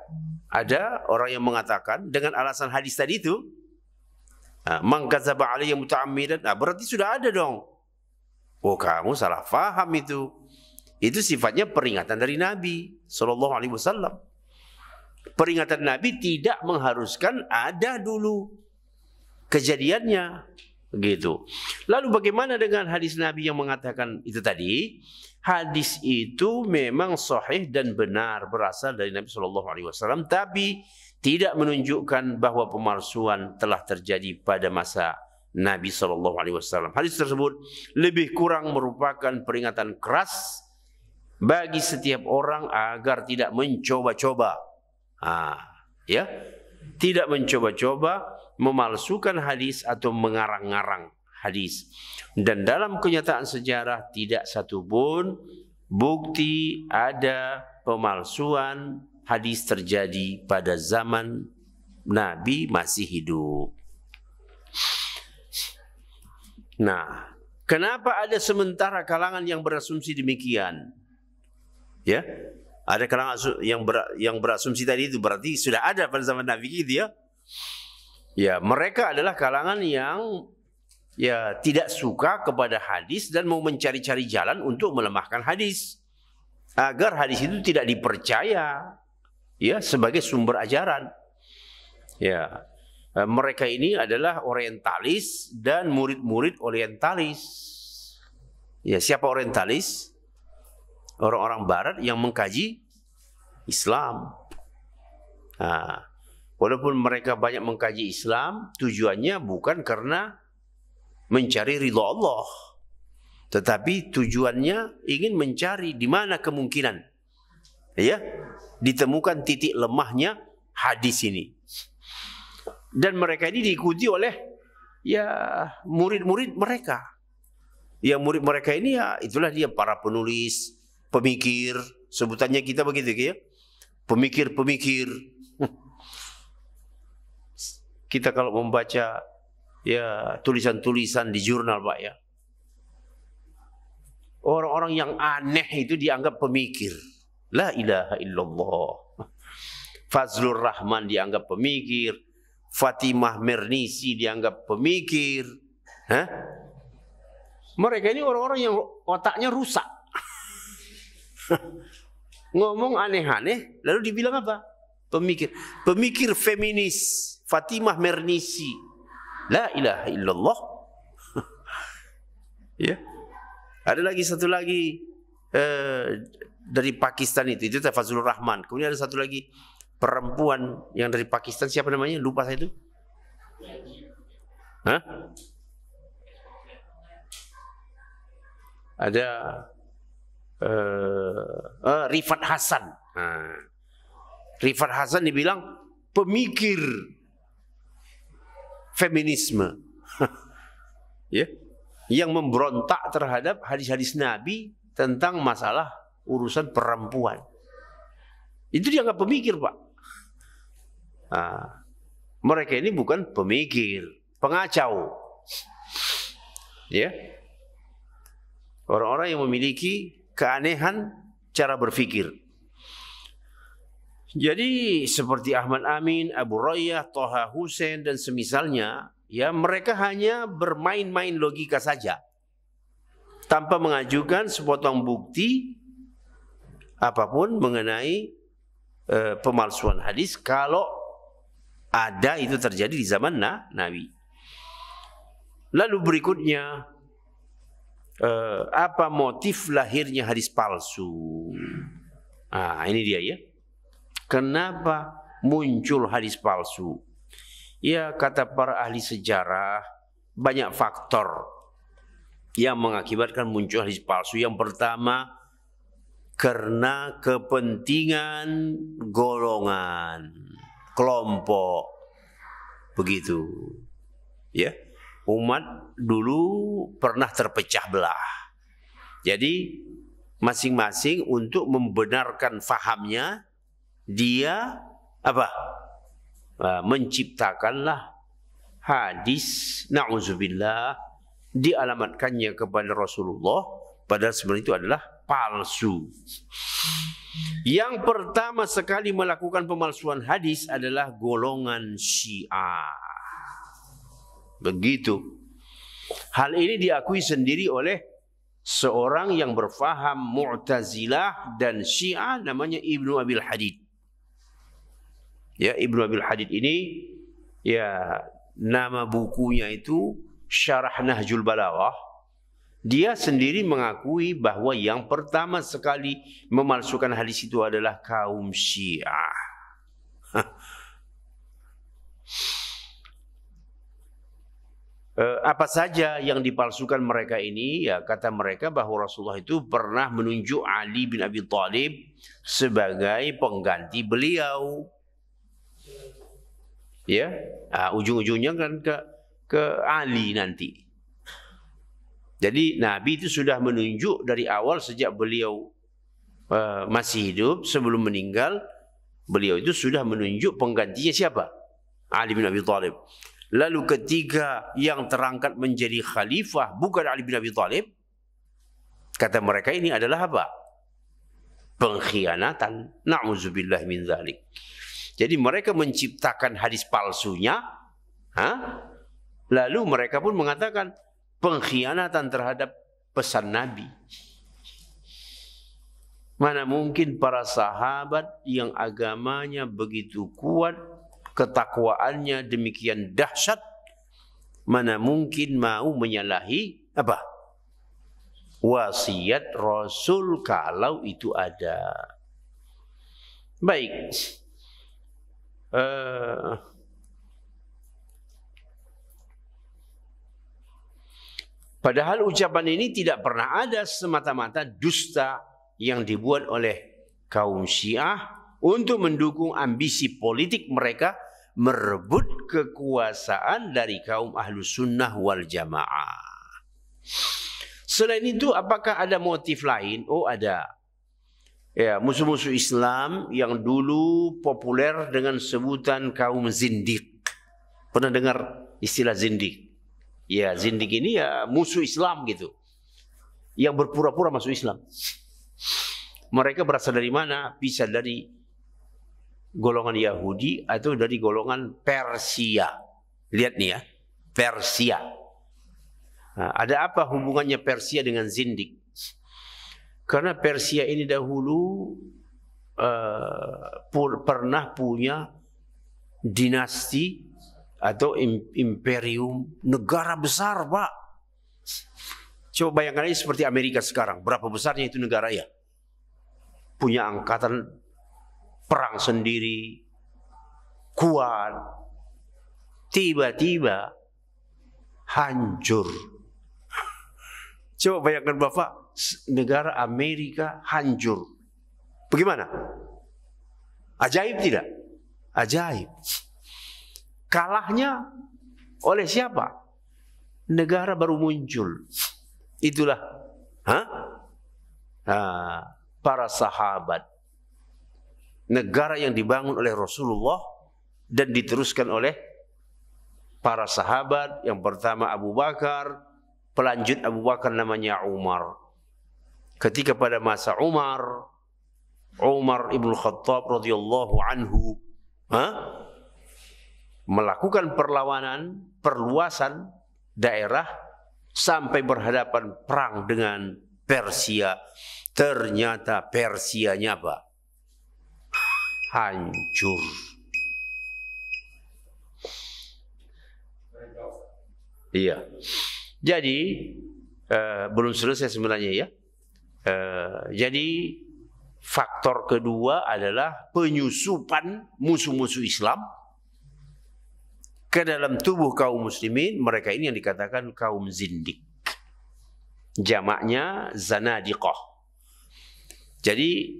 Speaker 1: ada orang yang mengatakan dengan alasan hadis tadi itu, man kadzaba alayya muta'ammidan, berarti sudah ada dong. Oh, kamu salah faham itu. Itu sifatnya peringatan dari Nabi sallallahu alaihi wasallam. Peringatan Nabi tidak mengharuskan ada dulu kejadiannya, begitu. Lalu bagaimana dengan hadis Nabi yang mengatakan itu tadi? Hadis itu memang sahih dan benar berasal dari Nabi sallallahu alaihi wasallam, tapi tidak menunjukkan bahwa pemalsuan telah terjadi pada masa Nabi sallallahu alaihi wasallam. Hadis tersebut lebih kurang merupakan peringatan keras bagi setiap orang agar tidak mencoba-coba, tidak mencoba-coba memalsukan hadis atau mengarang-ngarang hadis. Dan dalam kenyataan sejarah tidak satupun bukti ada pemalsuan hadis terjadi pada zaman Nabi masih hidup. Nah, kenapa ada sementara kalangan yang berasumsi demikian? Ya, ada kalangan yang berasumsi tadi itu berarti sudah ada pada zaman Nabi gitu ya. Ya, mereka adalah kalangan yang tidak suka kepada hadis dan mau mencari-cari jalan untuk melemahkan hadis agar hadis itu tidak dipercaya sebagai sumber ajaran. Ya, mereka ini adalah orientalis dan murid-murid orientalis. Ya, siapa orientalis? Orang-orang barat yang mengkaji Islam. Walaupun mereka banyak mengkaji Islam, tujuannya bukan karena mencari ridha Allah, tetapi tujuannya ingin mencari di mana kemungkinan ditemukan titik lemahnya hadis ini. Dan mereka ini diikuti oleh murid-murid mereka. Ya, murid mereka ini itulah dia para penulis, pemikir, sebutannya kita begitu ya. Pemikir-pemikir. Kita kalau membaca ya tulisan-tulisan di jurnal, Pak, ya. Orang-orang yang aneh itu dianggap pemikir. La ilaha illallah. Fazlur Rahman dianggap pemikir. Fatimah Mernisi dianggap pemikir. Hah? Mereka ini orang-orang yang otaknya rusak. Ngomong aneh-aneh, lalu dibilang apa? Pemikir. Pemikir feminis. Fatimah Mernisi. La ilaha illallah. Ya. Ada lagi satu lagi dari Pakistan itu Fazlur Rahman. Kemudian ada satu lagi perempuan yang dari Pakistan, siapa namanya? Lupa saya itu. Hah? Ada Rifat Hasan. Rifat Hasan dibilang pemikir feminisme. Ya. Yang memberontak terhadap hadis-hadis Nabi tentang masalah urusan perempuan. Itu dianggap pemikir, Pak. Mereka ini bukan pemikir, pengacau. Ya. Orang-orang yang memiliki keanehan cara berpikir. Jadi seperti Ahmad Amin, Abu Royah, Toha Hussein dan semisalnya, ya mereka hanya bermain-main logika saja tanpa mengajukan sepotong bukti apapun mengenai pemalsuan hadis kalau ada itu terjadi di zaman Nabi. Lalu berikutnya, apa motif lahirnya hadis palsu? Ini dia ya. Kenapa muncul hadis palsu? Ya, kata para ahli sejarah, banyak faktor yang mengakibatkan muncul hadis palsu. Yang pertama, karena kepentingan golongan, kelompok, begitu. Ya, umat dulu pernah terpecah belah. Jadi masing-masing untuk membenarkan fahamnya, dia apa? Menciptakanlah hadis, na'udzubillah, dialamatkannya kepada Rasulullah, padahal sebenarnya itu adalah palsu. Yang pertama sekali melakukan pemalsuan hadis adalah golongan Syiah. Begitu. Hal ini diakui sendiri oleh seorang yang berfaham Mu'tazilah dan Syiah, namanya Ibnu Abil Hadid. Ya, Ibnu Abil Hadid ini, ya, nama bukunya itu Syarah Nahjul Balaghah. Dia sendiri mengakui bahwa yang pertama sekali memalsukan hadis itu adalah kaum Syiah. Apa saja yang dipalsukan mereka ini? Ya, kata mereka bahwa Rasulullah itu pernah menunjuk Ali bin Abi Thalib sebagai pengganti beliau. Ya, ujung-ujungnya kan ke Ali nanti. Jadi Nabi itu sudah menunjuk dari awal sejak beliau masih hidup, sebelum meninggal, beliau itu sudah menunjuk penggantinya siapa? Ali bin Abi Thalib. Lalu ketika yang terangkat menjadi khalifah bukan Ali bin Abi Thalib, kata mereka ini adalah apa? Pengkhianatan. Na'udzubillah min dzalik. Jadi mereka menciptakan hadis palsunya, lalu mereka pun mengatakan pengkhianatan terhadap pesan Nabi. Mana mungkin para sahabat yang agamanya begitu kuat, ketakwaannya demikian dahsyat, mana mungkin mau menyalahi apa? Wasiat Rasul kalau itu ada. Baik. Padahal ucapan ini tidak pernah ada, semata-mata dusta yang dibuat oleh kaum Syiah untuk mendukung ambisi politik mereka merebut kekuasaan dari kaum Ahlus Sunnah wal Jamaah. Selain itu, apakah ada motif lain? Oh, ada. Ya, musuh-musuh Islam yang dulu populer dengan sebutan kaum zindiq. Pernah dengar istilah zindiq? Ya, zindik ini ya musuh Islam gitu. Yang berpura-pura masuk Islam. Mereka berasal dari mana? Bisa dari golongan Yahudi atau dari golongan Persia. Lihat nih ya, Persia. Nah, ada apa hubungannya Persia dengan zindik? Karena Persia ini dahulu pernah punya dinasti atau imperium, negara besar, Pak. Coba bayangkan aja seperti Amerika sekarang, berapa besarnya itu negara ya? Punya angkatan perang sendiri, kuat. Tiba-tiba hancur. Coba bayangkan Bapak, negara Amerika hancur. Bagaimana? Ajaib tidak? Ajaib. Kalahnya oleh siapa? Negara baru muncul. Itulah para sahabat. Negara yang dibangun oleh Rasulullah dan diteruskan oleh para sahabat. Yang pertama Abu Bakar, pelanjut Abu Bakar namanya Umar. Ketika pada masa Umar ibn Khattab radhiyallahu anhu melakukan perlawanan, perluasan daerah sampai berhadapan perang dengan Persia. Ternyata Persianya apa? Hancur. Iya. Jadi belum selesai sebenarnya ya. Jadi faktor kedua adalah penyusupan musuh-musuh Islam ke dalam tubuh kaum muslimin. Mereka ini yang dikatakan kaum zindik. Jamaknya zanadiqah. Jadi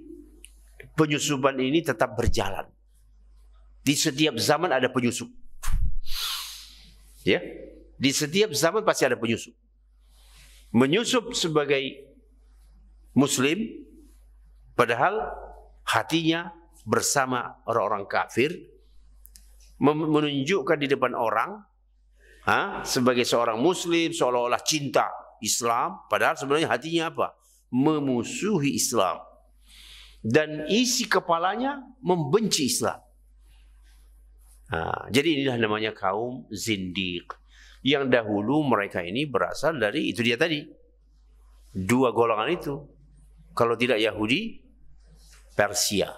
Speaker 1: penyusupan ini tetap berjalan. Di setiap zaman ada penyusup. Ya, di setiap zaman pasti ada penyusup. Menyusup sebagai Muslim, padahal hatinya bersama orang-orang kafir, menunjukkan di depan orang sebagai seorang Muslim, seolah-olah cinta Islam, padahal sebenarnya hatinya apa? Memusuhi Islam. Dan isi kepalanya membenci Islam. Jadi inilah namanya kaum zindiq. Yang dahulu mereka ini berasal dari, itu dia tadi, dua golongan itu. Kalau tidak Yahudi, Persia.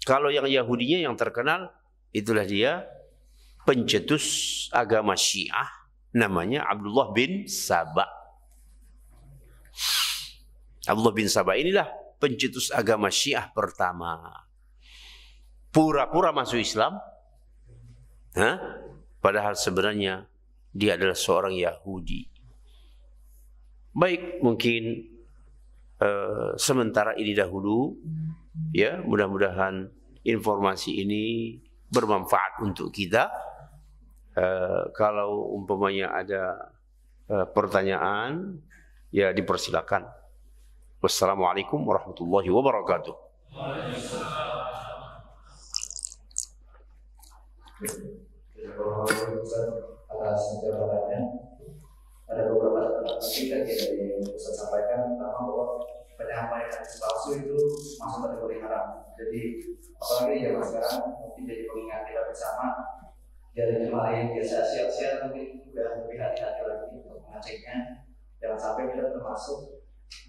Speaker 1: Kalau yang Yahudinya yang terkenal, itulah dia pencetus agama Syiah, namanya Abdullah bin Saba. Abdullah bin Saba inilah pencetus agama Syiah pertama. Pura-pura masuk Islam, padahal sebenarnya dia adalah seorang Yahudi. Baik, mungkin sementara ini dahulu, ya, mudah-mudahan informasi ini bermanfaat untuk kita. Kalau umpamanya ada pertanyaan, ya dipersilakan. Wassalamualaikum warahmatullahi wabarakatuh.
Speaker 2: Atas jawabannya, ada beberapa titik yang Ustaz sampaikan. Pertama, bahwa penyampaian hadis palsu itu masuk kategori haram. Jadi apalagi zaman sekarang mungkin jadi pengingat kita bersama, dari jemaah yang biasa siap-siap mungkin sudah lebih hati-hati lagi untuk mengeceknya. Jangan sampai kita termasuk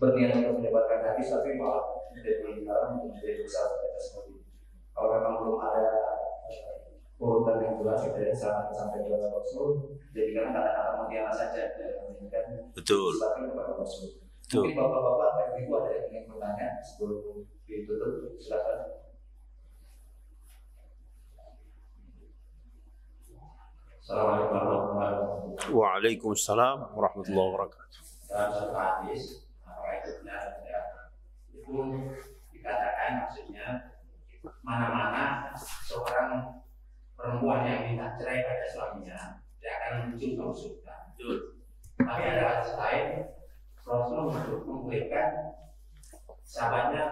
Speaker 2: berniat untuk menyebarkan hadis tapi malah menjadi haram, menjadi dosa kita sendiri. Kalau memang belum ada urutan yang jelas dari sampai kepada Rasul, jadikan kata-kata mutiara saja dan menjadikan sebagai kepada Rasul. Mungkin bapak-bapak atau ibu ada yang ingin bertanya sebelum ditutup, silakan. Assalamualaikum warahmatullahi wabarakatuh.
Speaker 1: Waalaikumsalam warahmatullahi wabarakatuh.
Speaker 2: Dalam satu hadis, itu dikatakan, maksudnya mana-mana seorang perempuan yang minta cerai pada suaminya, dia akan menuju ke surga. Tapi ada hadis lain, Rasul membolehkan sahabatnya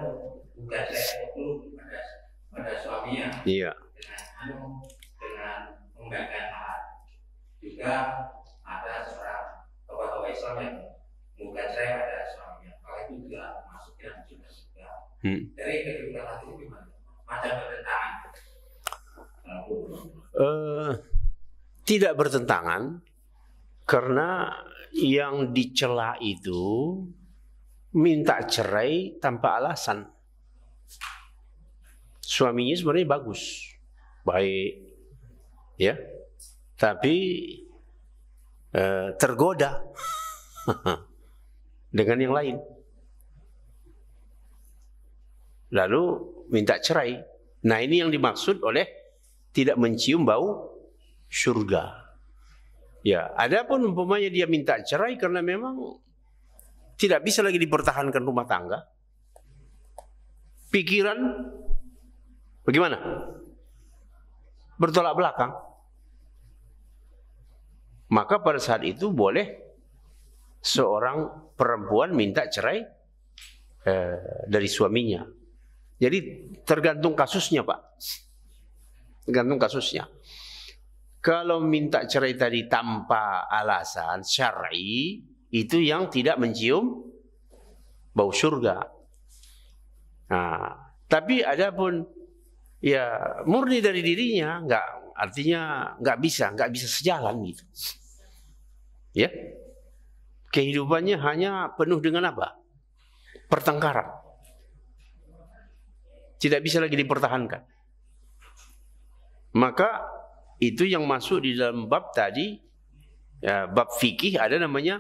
Speaker 2: bukan cerai itu pada suaminya.
Speaker 1: Iya.
Speaker 2: Dengan menggunakan mahar. Juga ada
Speaker 3: Islam yang bukan cerai pada suaminya, kalau itu juga masuknya juga. Dari kedua hati itu gimana? Macam bertentangan?
Speaker 1: Tidak bertentangan, karena yang dicela itu minta cerai tanpa alasan. Suaminya sebenarnya bagus, baik, ya, tapi tergoda dengan yang lain, lalu minta cerai. Nah, ini yang dimaksud oleh tidak mencium bau surga. Ya, adapun umpamanya dia minta cerai karena memang tidak bisa lagi dipertahankan rumah tangga, pikiran bagaimana? Bertolak belakang. Maka pada saat itu boleh seorang perempuan minta cerai dari suaminya. Jadi tergantung kasusnya, Pak. Tergantung kasusnya. Kalau minta cerai tadi tanpa alasan syar'i, itu yang tidak mencium bau surga. Nah, tapi adapun ya murni dari dirinya, artinya nggak bisa sejalan gitu. Ya, kehidupannya hanya penuh dengan apa? Pertengkaran. Tidak bisa lagi dipertahankan. Maka itu yang masuk di dalam bab tadi, ya, bab fikih ada namanya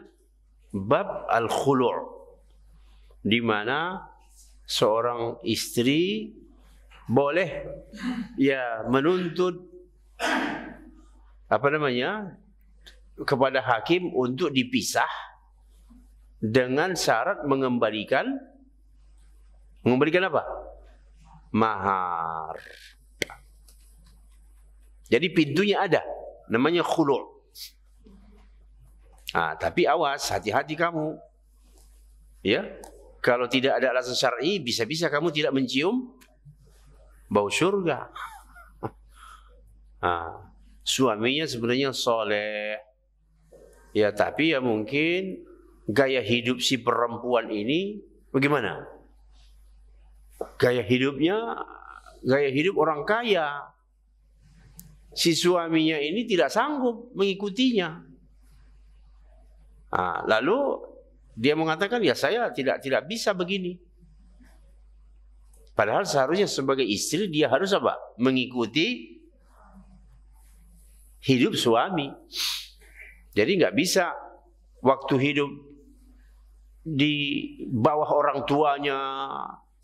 Speaker 1: bab al-khulu', di mana seorang istri boleh ya menuntut apa namanya kepada hakim untuk dipisah dengan syarat mengembalikan apa? Mahar. Jadi pintunya ada, namanya khulu'. Nah, tapi awas, hati-hati kamu. Ya, kalau tidak ada alasan syar'i, bisa-bisa kamu tidak mencium bau surga. Nah, suaminya sebenarnya soleh, ya, tapi ya mungkin gaya hidup si perempuan ini bagaimana? Gaya hidup orang kaya. Si suaminya ini tidak sanggup mengikutinya. Nah, lalu dia mengatakan, ya saya tidak bisa begini. Padahal seharusnya sebagai istri dia harus apa? Mengikuti hidup suami. Jadi nggak bisa waktu hidup di bawah orang tuanya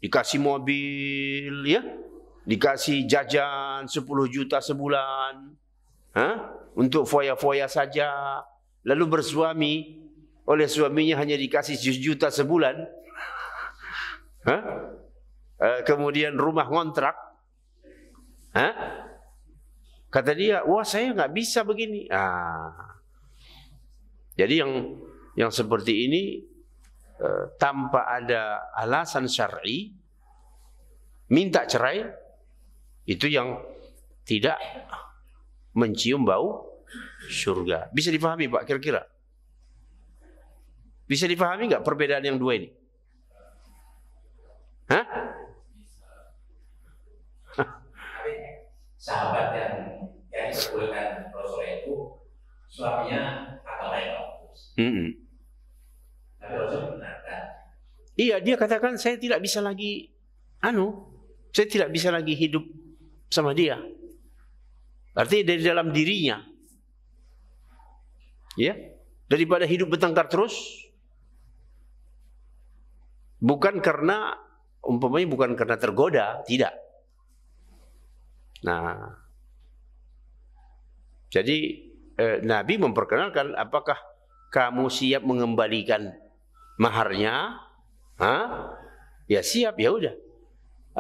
Speaker 1: dikasih mobil, ya, dikasih jajan 10 juta sebulan, untuk foya-foya saja, lalu bersuami oleh suaminya hanya dikasih 1 juta sebulan, kemudian rumah ngontrak, kata dia, wah saya nggak bisa begini. Jadi yang seperti ini tanpa ada alasan syar'i minta cerai, itu yang tidak mencium bau surga. Bisa dipahami Pak kira-kira? Bisa dipahami nggak perbedaan yang dua ini?
Speaker 3: Sahabat yang diperbolehkan Rasulullah itu suaminya agama yang bagus. Tapi Rasul benarkan.
Speaker 1: Iya, dia katakan saya tidak bisa lagi saya tidak bisa lagi hidup sama dia. Artinya dari dalam dirinya. Ya, daripada hidup bertengkar terus. Bukan karena tergoda, tidak. Nah, jadi Nabi memperkenalkan, apakah kamu siap mengembalikan maharnya? Ya siap, ya udah.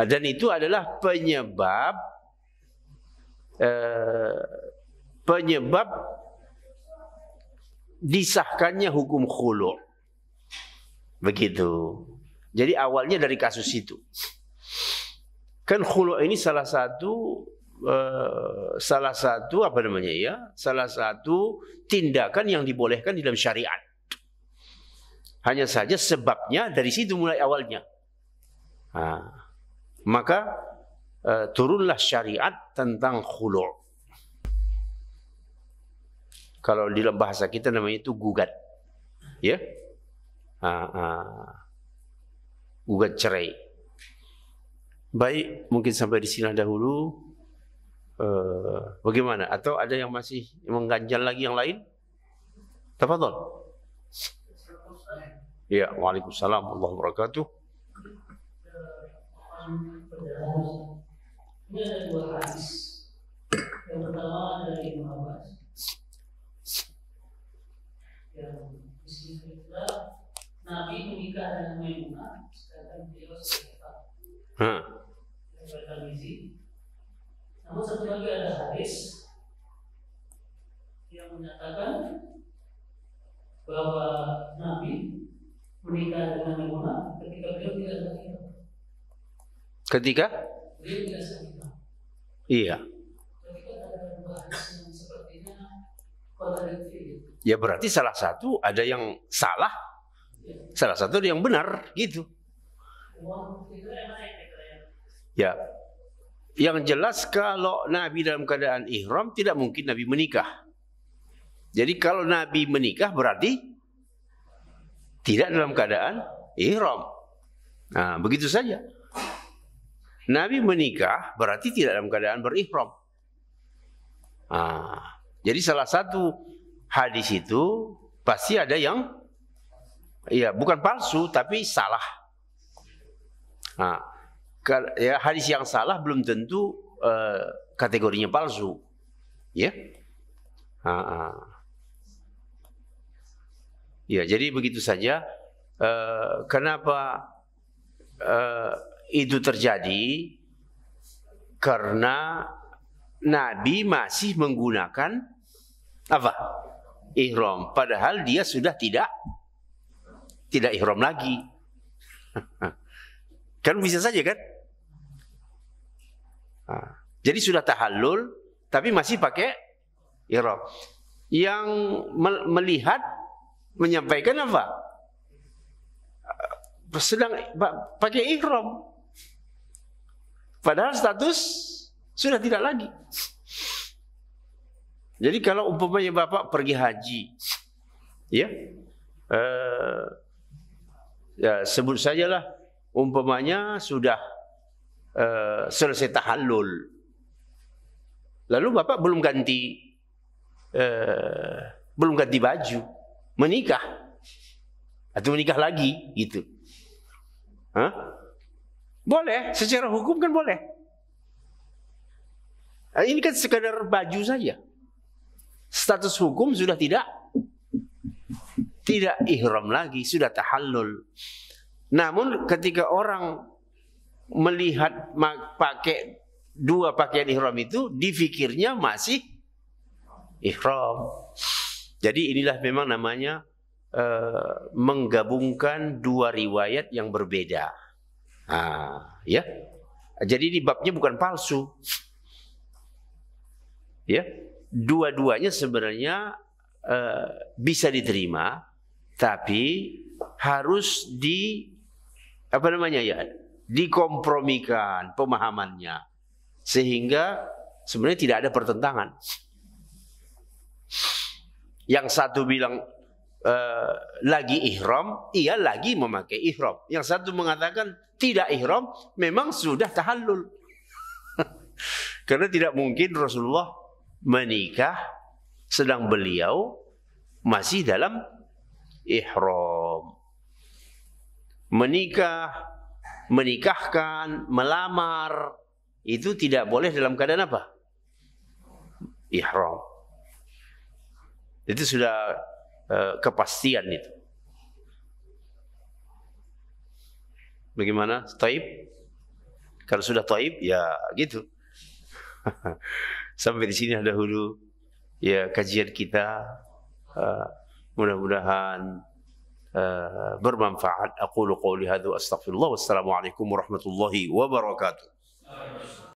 Speaker 1: Dan itu adalah penyebab disahkannya hukum khulu'. Begitu. Jadi awalnya dari kasus itu. Kan khulu' ini salah satu apa namanya ya? Salah satu tindakan yang dibolehkan di dalam syariat. Hanya saja sebabnya dari situ mulai awalnya. Maka turunlah syariat tentang khulu'. Kalau di dalam bahasa kita namanya itu gugat. Ya. Gugat cerai. Baik, mungkin sampai di sini dahulu. Bagaimana? Atau ada yang masih mengganjal lagi yang lain? Tafadhol. Ya, waalaikumsalam warahmatullahi wabarakatuh.
Speaker 4: Ini ada dua hadis. Yang pertama dari Ibnu Abbas. Yang disebutkan Nabi menikah dengan Maimunah sedangkan beliau sedekah. Namun satu lagi ada hadis yang menyatakan bahwa Nabi menikah dengan Maimunah ketika beliau tidak sakit.
Speaker 1: Ketika?
Speaker 4: Beliau tidak sakit.
Speaker 1: Iya.
Speaker 4: Ketika ada dua hadis yang sepertinya kontradiktif.
Speaker 1: Ya berarti salah satu ada yang salah, salah satu ada yang benar, gitu. Ya. Yang jelas kalau Nabi dalam keadaan ihram tidak mungkin Nabi menikah. Jadi kalau Nabi menikah berarti tidak dalam keadaan ihram. Nah, begitu saja. Nabi menikah berarti tidak dalam keadaan berihram. Jadi salah satu hadis itu pasti ada yang ya bukan palsu tapi salah. Ya, hadis yang salah belum tentu kategorinya palsu. Ya. Ya, jadi begitu saja. Kenapa itu terjadi? Karena Nabi masih menggunakan apa? Ihram. Padahal dia sudah tidak ihram lagi. Kan bisa saja kan? Jadi sudah tahallul tapi masih pakai ihram. Yang melihat menyampaikan apa? Sedang pakai ihram. Padahal status sudah tidak lagi. Jadi kalau umpamanya Bapak pergi haji, ya, sebut sajalah umpamanya sudah selesai tahallul, lalu Bapak belum ganti baju, menikah atau menikah lagi, gitu. Boleh, secara hukum kan boleh. Ini kan sekadar baju saja. Status hukum sudah tidak ihram lagi, sudah tahallul. Namun ketika orang melihat pakai dua pakaian ihram itu, difikirnya masih ihram. Jadi inilah memang namanya menggabungkan dua riwayat yang berbeda. Ya. Jadi di babnya bukan palsu. Ya. Dua-duanya sebenarnya bisa diterima, tapi harus dikompromikan pemahamannya sehingga sebenarnya tidak ada pertentangan. Yang satu bilang lagi ihram, iya lagi memakai ihram. Yang satu mengatakan tidak ihram, memang sudah tahallul. Karena tidak mungkin Rasulullah menikah sedang beliau masih dalam ihram. Menikahkan, melamar itu tidak boleh dalam keadaan apa? Ihram. Itu sudah kepastian itu. Bagaimana? Taib? Kalau sudah taib ya gitu. Sampai di sini dahulu ya kajian kita, mudah-mudahan bermanfaat. Aqulu qouli hadza wa astaghfirullah. Wassalamualaikum warahmatullahi wabarakatuh.